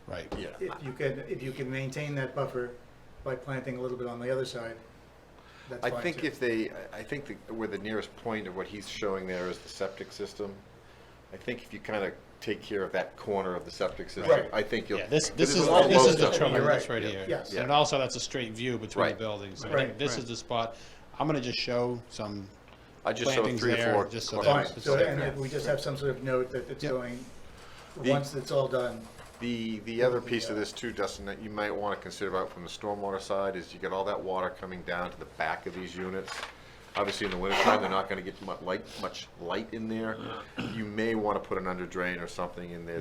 right. Yeah. If you can maintain that buffer by planting a little bit on the other side, that's I fine think too. I think where the nearest point of what he's showing there is the septic system. I think if you kind of take care of that corner of the septic system, Right. I think you'll. Yeah, this is is a lot the closer. trouble, You're that's right. right here. Yes. And also, that's a straight view between the Right. buildings. So I Right. think this is the spot. I'm gonna just show some I just showed plantings 3 or there, 4. just so corners. Fine, it's so, safe. and if we just have some sort of note that it's Yep. going, The- once it's all done, The other piece of this too, Dustin, that you might want to consider about from the stormwater side is you get all that water coming down to the back of these units. Obviously, in the wintertime, they're not going to get much light in there. You may want to put an under drain or something in there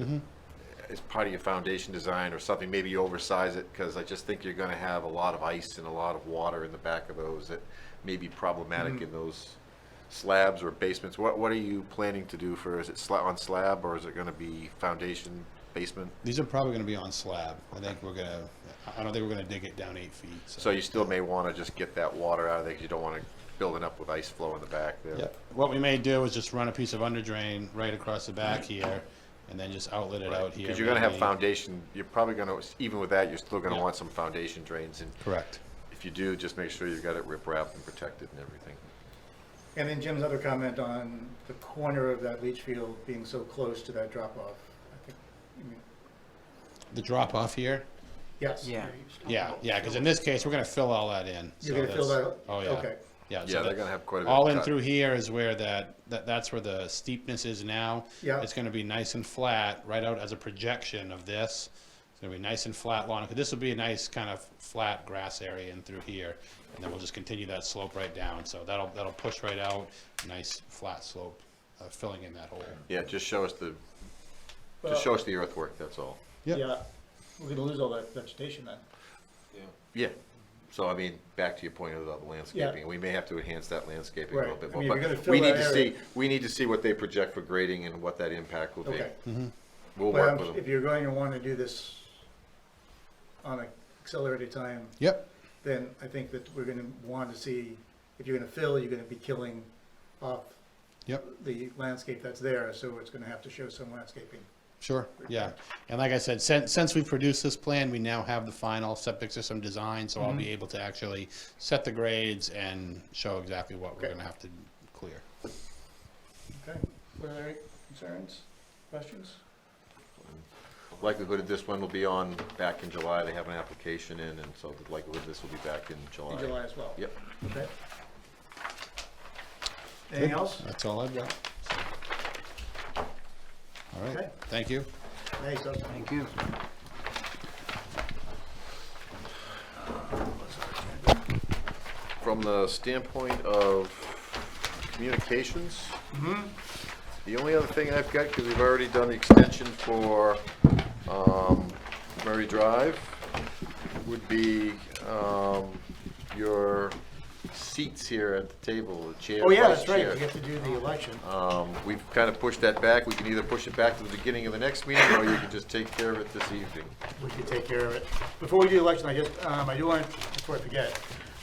as part of your foundation design or something. Maybe you oversize it, because I just think you're going to have a lot of ice and a lot of water in the back of those that may be problematic in those slabs or basements. What are you planning to do for, is it on slab, or is it going to be foundation basement? These are probably gonna be on slab. I don't think we're gonna dig it down 8 feet, So you still may want to just get that water out of there, because you don't want to build it up with ice flow in the back there. Yeah, what we may do is just run a piece of under drain right across the back here, and then just outlet it out here. Because you're going to have maybe. foundation, you're probably going to, even with that, you're still going to Yeah. want some foundation drains. And Correct. if you do, just make sure you've got it rip-wrapped and protected and everything. and then Jim's other comment on the corner of that leach field being so close to that drop-off. I think, I mean, The drop off here? yes. Yeah. Yeah, because in this case, we're gonna fill all that in. You're so gonna fill that's- that, Oh, yeah. okay. Yeah, Yeah, so they're that- going to have quite a bit all of in cut. through here is where that's where the steepness is now. Yeah. It's gonna be nice and flat, right out as a projection of this. It's gonna be nice and flat lawn. This will be a nice kind of flat grass area in through here. And then we'll just continue that slope right down. So that'll push right out, nice flat slope, filling in that hole. Yeah, just show us the earthwork, that's all. Yep. Yeah, we're gonna lose all that vegetation then. Yeah. So, I mean, back to your point of the landscaping, we may have to enhance that landscaping a little Right. bit I more. mean, if you're But gonna fill we need that to area- we need to see what they project for grading and what that impact will be. Okay. We'll But work with if them. you're going to want to do this on an accelerated time, Yep, then I think that we're gonna want to see, if you're gonna fill, you're gonna be killing off yep. the landscape that's there, so it's gonna have to show some landscaping. Sure, yeah. And like I said, since we produced this plan, we now have the final septic system design, so I'll be able to actually set the grades and show exactly what we're Okay. gonna have to clear. Okay. Were there any concerns, questions? Likelihood of this one will be on back in July. They have an application in, and so the likelihood this will be back in July. In July as well? Yep. Okay. Anything else? That's all I've got. All right, Okay. thank you. Thanks, Dustin. Thank you. From the standpoint of communications, the only other thing I've got, because we've already done the extension for Murray Drive, would be your seats here at the table, the chair, Oh, yeah, vice that's right, chair. we have to do the election. We've kind of pushed that back. We can either push it back to the beginning of the next meeting, or you can just take care of it this evening. We can take care of it. Before we do the election, I do want, before I forget,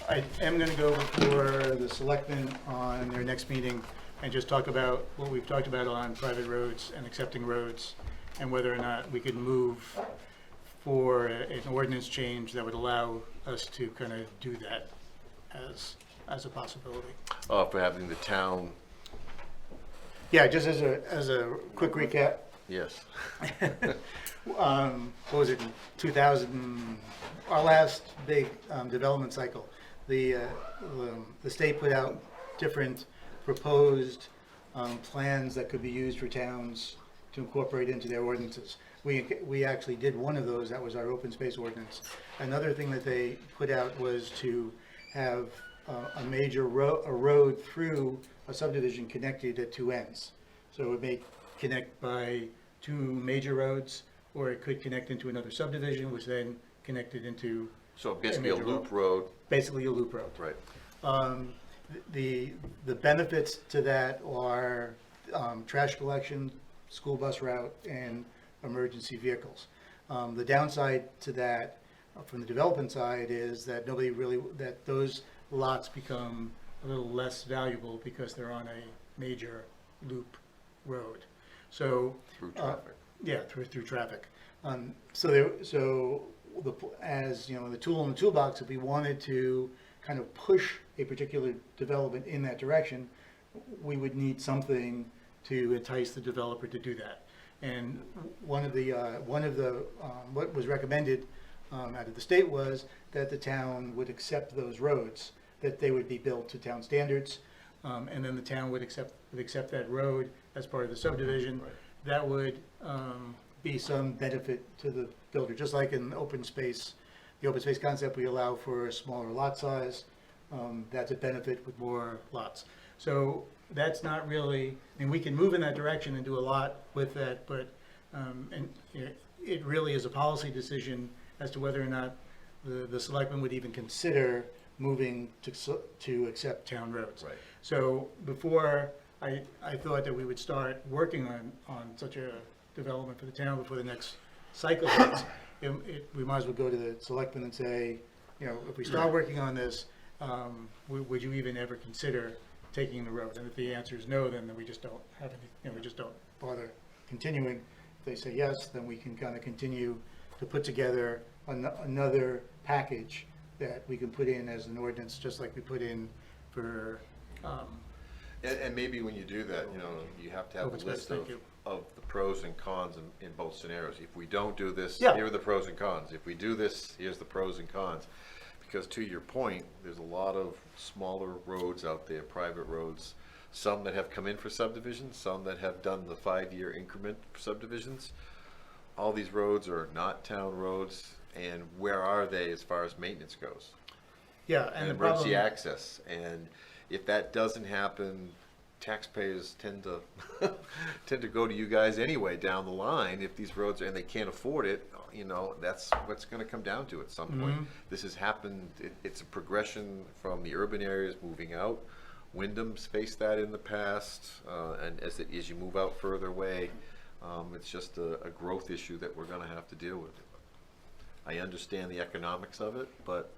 I am gonna go before the selectmen on their next meeting and just talk about what we've talked about on private roads and accepting roads, and whether or not we could move for an ordinance change that would allow us to kind of do that as a possibility. For having the town, Yeah, just as a quick recap, yes. what was it, in 2000, our last big development cycle, the state put out different proposed plans that could be used for towns to incorporate into their ordinances. We actually did one of those, that was our open space ordinance. Another thing that they put out was to have a major road through a subdivision connected at two ends. So it may connect by two major roads, or it could connect into another subdivision, which then connected into So basically a major loop road, basically a loop road. right. The benefits to that are trash collection, school bus route, and emergency vehicles. The downside to that, from the development side, is that that those lots become a little less valuable because they're on a major loop road. So. Through traffic. Yeah, through traffic. As you know, the tool in the toolbox, if we wanted to kind of push a particular development in that direction, we would need something to entice the developer to do that. And one of the what was recommended out of the state was that the town would accept those roads, that they would be built to town standards, and then the town would accept that road as part of the subdivision. Right. That would be some benefit to the builder, just like in open space. The open space concept, we allow for a smaller lot size. That's a benefit with more lots. So that's not really, I mean, we can move in that direction and do a lot with that, but it really is a policy decision as to whether or not the selectmen would even consider moving to accept town roads. Right. So before, I thought that we would start working on such a development for the town before the next cycle hits. We might as well go to the selectmen and say, you know, if we start working on this, would you even ever consider taking the road? And if the answer is no, then we just don't have any, you know, we just don't bother continuing. If they say yes, then we can kind of continue to put together another package that we can put in as an ordinance, just like we put in for, And maybe when you do that, you know, you have to have Open a space, list thank you. of the pros and cons in both scenarios. If we don't do this, Yeah. here are the pros and cons. If we do this, here's the pros and cons. Because to your point, there's a lot of smaller roads out there, private roads, some that have come in for subdivisions, some that have done the 5-year increment subdivisions. All these roads are not town roads, and where are they as far as maintenance goes? yeah, And and the emergency problem. access, and if that doesn't happen, taxpayers tend to tend to go to you guys anyway down the line if these roads and they can't afford it. You know, that's what's going to come down to at some point. This has happened. It's a progression from the urban areas moving out. Wyndham's faced that in the past, and as you move out further away, it's just a growth issue that we're going to have to deal with. I understand the economics of it, but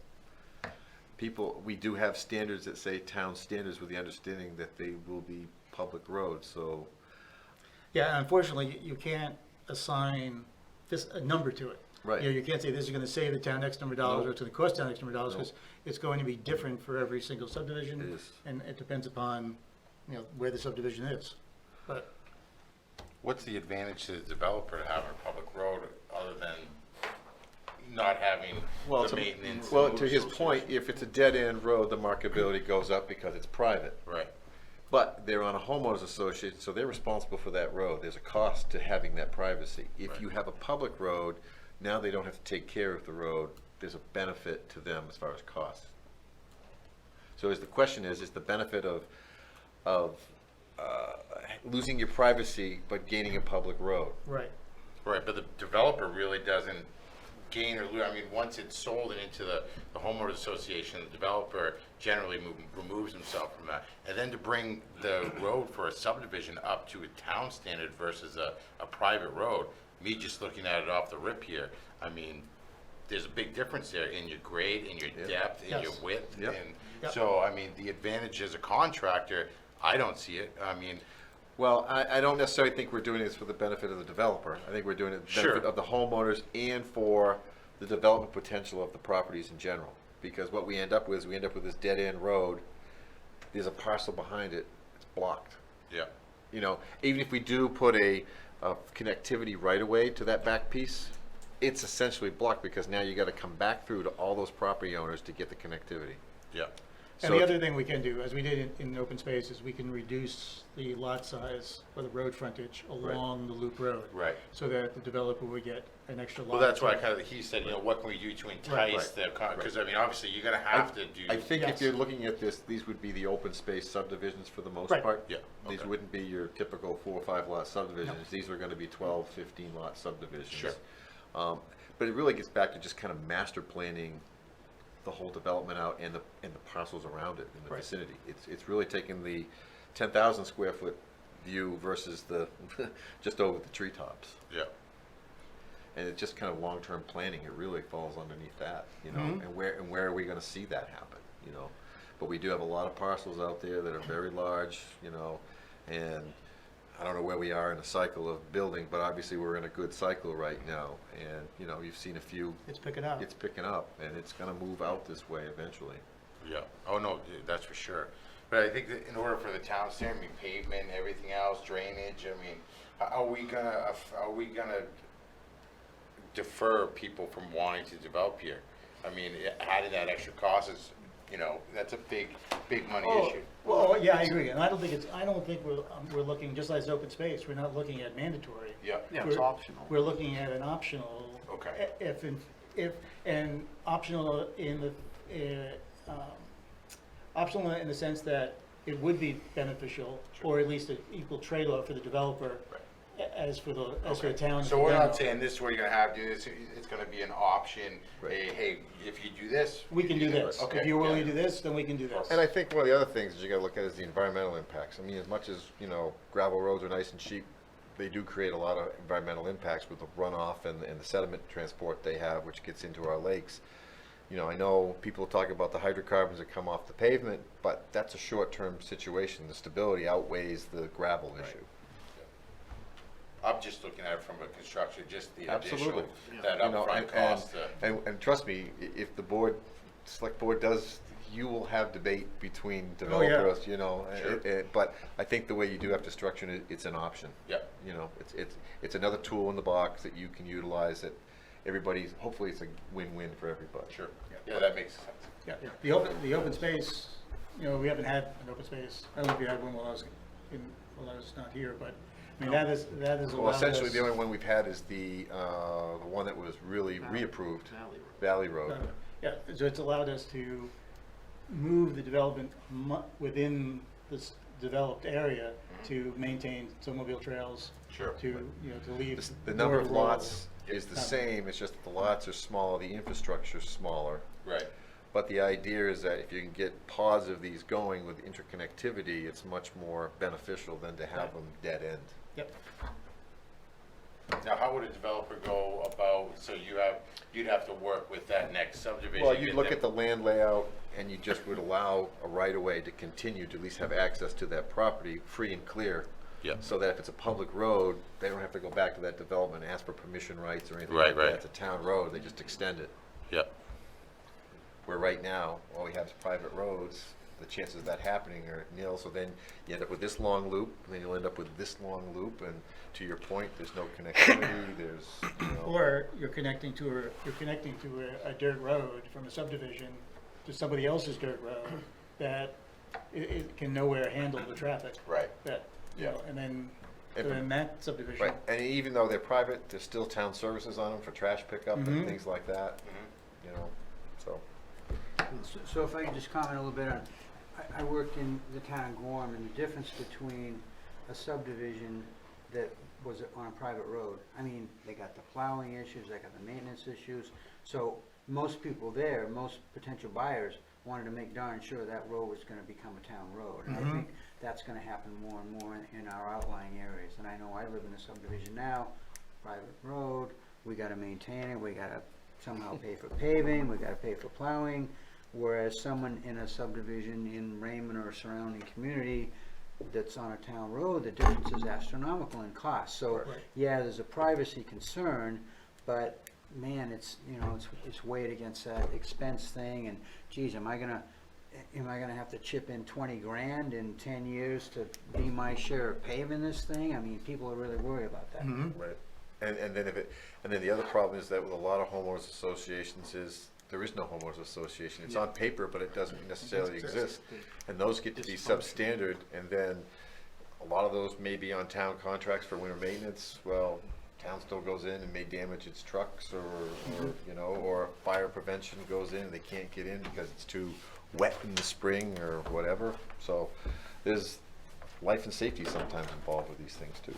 we do have standards that say town standards with the understanding that they will be public roads, so. Yeah, unfortunately, you can't assign a number to it. Right. You know, you can't say this is gonna save the town X number of dollars, or No. it's gonna cost town X number of dollars, No. because it's going to be different for every single subdivision. It is. And it depends upon where the subdivision is. But What's the advantage to the developer to having a public road other than not having the maintenance? Well, and to move his association? point, if it's a dead-end road, the marketability goes up because it's private. Right, But they're on a homeowners association, so they're responsible for that road. There's a cost to having that privacy. If Right. you have a public road, now they don't have to take care of the road. There's a benefit to them as far as cost. So the question is the benefit of losing your privacy but gaining a public road? right, right, but the developer really doesn't gain or lose. I mean, once it's sold and into the homeowners association, the developer generally removes himself from that. And then to bring the road for a subdivision up to a town standard versus a private road, me just looking at it off the rip here, I mean, there's a big difference there in your grade, in your depth, in your Yes. width. Yep. And Yep. so, I mean, the advantage as a contractor, I don't see it. I mean, Well, I don't necessarily think we're doing this for the benefit of the developer. I think we're doing it for the benefit Sure. of the homeowners and for the development potential of the properties in general. Because what we end up with is this dead-end road. There's a parcel behind it, it's blocked. yeah, You know, even if we do put a connectivity right away to that back piece, it's essentially blocked because now you gotta come back through to all those property owners to get the connectivity. yeah. and the other thing we can do, as we did in open space, is we can reduce the lot size or the road frontage along the loop road. Right. So that the developer would get an extra lot. Well, that's why he said, what can we do to entice Right. the, because I mean, obviously, you're gonna have to do. I think if Yes. you're looking at this, these would be the open space subdivisions for the most Right. part. Yeah, These okay. wouldn't be your typical 4 or 5 lot subdivisions. These are gonna be 12, 15 lot subdivisions. Sure. But it really gets back to just kind of master planning the whole development out and the parcels around it in the Right. vicinity. It's really taking the 10,000 square foot view versus the just over the treetops. Yeah, And it's just kind of long-term planning, it really falls underneath that, you know, Mhm. and where are we gonna see that happen, you know? But we do have a lot of parcels out there that are very large, you know, and I don't know where we are in the cycle of building, but obviously we're in a good cycle right now. And, you know, you've seen a few, It's picking up. it's picking up, and it's gonna move out this way eventually. yeah. Oh, no, that's for sure. But I think that in order for the town to, I mean, pavement, everything else, drainage, I mean, are we gonna defer people from wanting to develop here? I mean, adding that extra cost is, that's a big money issue. Well, yeah, I agree, and I don't think we're looking, just like open space, we're not looking at mandatory. Yeah. Yeah, it's We're- optional. We're looking at an optional. Okay. And optional optional in the sense that it would be beneficial, or at least an equal trade-off for the developer as for the town. So we're not saying this is what you're gonna have to do, it's gonna be an option, hey, if you do this. We can do this. Okay, If you're willing yeah. to do this, then we can do this. And I think one of the other things that you gotta look at is the environmental impacts. I mean, as much as, you know, gravel roads are nice and cheap, they do create a lot of environmental impacts with the runoff and the sediment transport they have, which gets into our lakes. You know, I know people talk about the hydrocarbons that come off the pavement, but that's a short-term situation. The stability outweighs the gravel issue. I'm just looking at it from a construction, just the Absolutely. additional, that You know, upfront cost. and trust me, if the select board does, you will have debate between Oh, yeah. developers, you know. Sure. But I think the way you do have to structure it, it's an option. Yep. You know, it's another tool in the box that you can utilize that everybody's, hopefully it's a win-win for everybody. Sure, yeah, that makes sense. Yeah, the open space, we haven't had an open space. I don't know if you had one while I was not here, but, I mean, that is Well, allowed essentially, us- the only one we've had is the one that was really reapproved, Valley Road. Yeah, so it's allowed us to move the development within this developed area to maintain snowmobile trails. Sure. To, to leave. The number more of rural. lots is the same, it's just that the lots are smaller, the infrastructure's smaller. Right. But the idea is that if you can get pods of these going with interconnectivity, it's much more beneficial than to have them dead end. Yep. Now, how would a developer go about, so you'd have to work with that next subdivision? Well, you'd get look them- at the land layout and you just would allow a right-of-way to continue to at least have access to that property free and clear. Yeah. So that if it's a public road, they don't have to go back to that development and ask for permission rights or anything Right, like that. right. It's a town road, they just extend it. Yep. Where right now, all we have is private roads, the chances of that happening are nil. So then you end up with this long loop, and then you'll end up with this long loop. And to your point, there's no connectivity. There's, you know, Or you're connecting to a dirt road from a subdivision to somebody else's dirt road that it can nowhere handle the traffic. right. That, you know, and then, If so a- in that subdivision. Right, and even though they're private, there's still town services on them for trash pickup Mhm. and things like that, you know, so. So if I could just comment a little bit on, I worked in the town of Gorham, and the difference between a subdivision that was on a private road, I mean, they got the plowing issues, they got the maintenance issues, so most people there, most potential buyers, wanted to make darn sure that road was gonna become a town road. And I Mhm. think that's gonna happen more and more in our outlying areas, and I know I live in a subdivision now, private road, we gotta maintain it, we gotta somehow pay for paving, we gotta pay for plowing, whereas someone in a subdivision in Raymond or surrounding community that's on a town road, the difference is astronomical in cost. So, Right. yeah, there's a privacy concern, but man, it's, you know, it's weighed against that expense thing, and geez, am I gonna have to chip in 20 grand in 10 years to be my share of paving this thing? I mean, people are really worried about that. Mhm. Right, and then the other problem is that with a lot of homeowners associations is, there is no homeowners association. It's on paper, but it doesn't necessarily exist. And those get to be substandard, and then a lot of those may be on town contracts for winter maintenance. Well, town still goes in and may damage its trucks, or you know, or fire prevention goes in and they can't get in because it's too wet in the spring or whatever. So there's life and safety sometimes involved with these things too.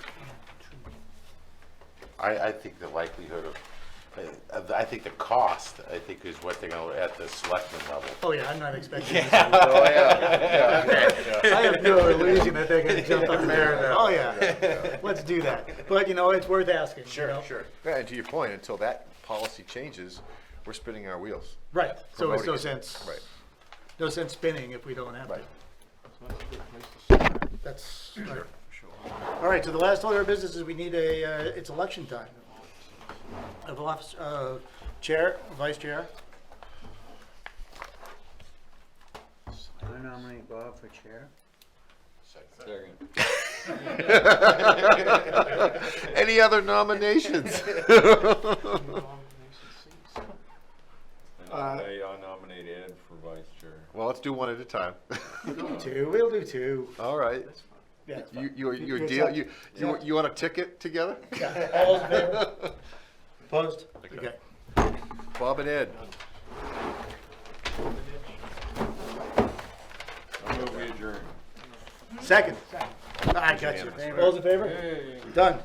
I think the likelihood I think the cost, I think, is what they're gonna, at the selectman level. Oh, yeah, I'm not expecting this. Oh, yeah. I have no illusion that they're gonna jump up there and, oh, yeah, let's do that. But, you know, it's worth asking, you know? Sure. Yeah, and to your point, until that policy changes, we're spinning our wheels. Right, so it's Promoting no it. sense, Right. no sense spinning if we don't have to. Right. So that's a good place to start. That's, right. All right, so the last order of business is we need it's election time. Of office, chair, vice chair. I nominate Bob for chair. Second. Any other nominations? I nominate Ed for vice chair. Well, let's do one at a time. We'll do two. All right. Yeah, it's fine. You deal, you want a ticket together? Yeah, all's in favor? Opposed? Okay. Bob and Ed. I move we adjourn. Second. I got you. All's in favor? Done.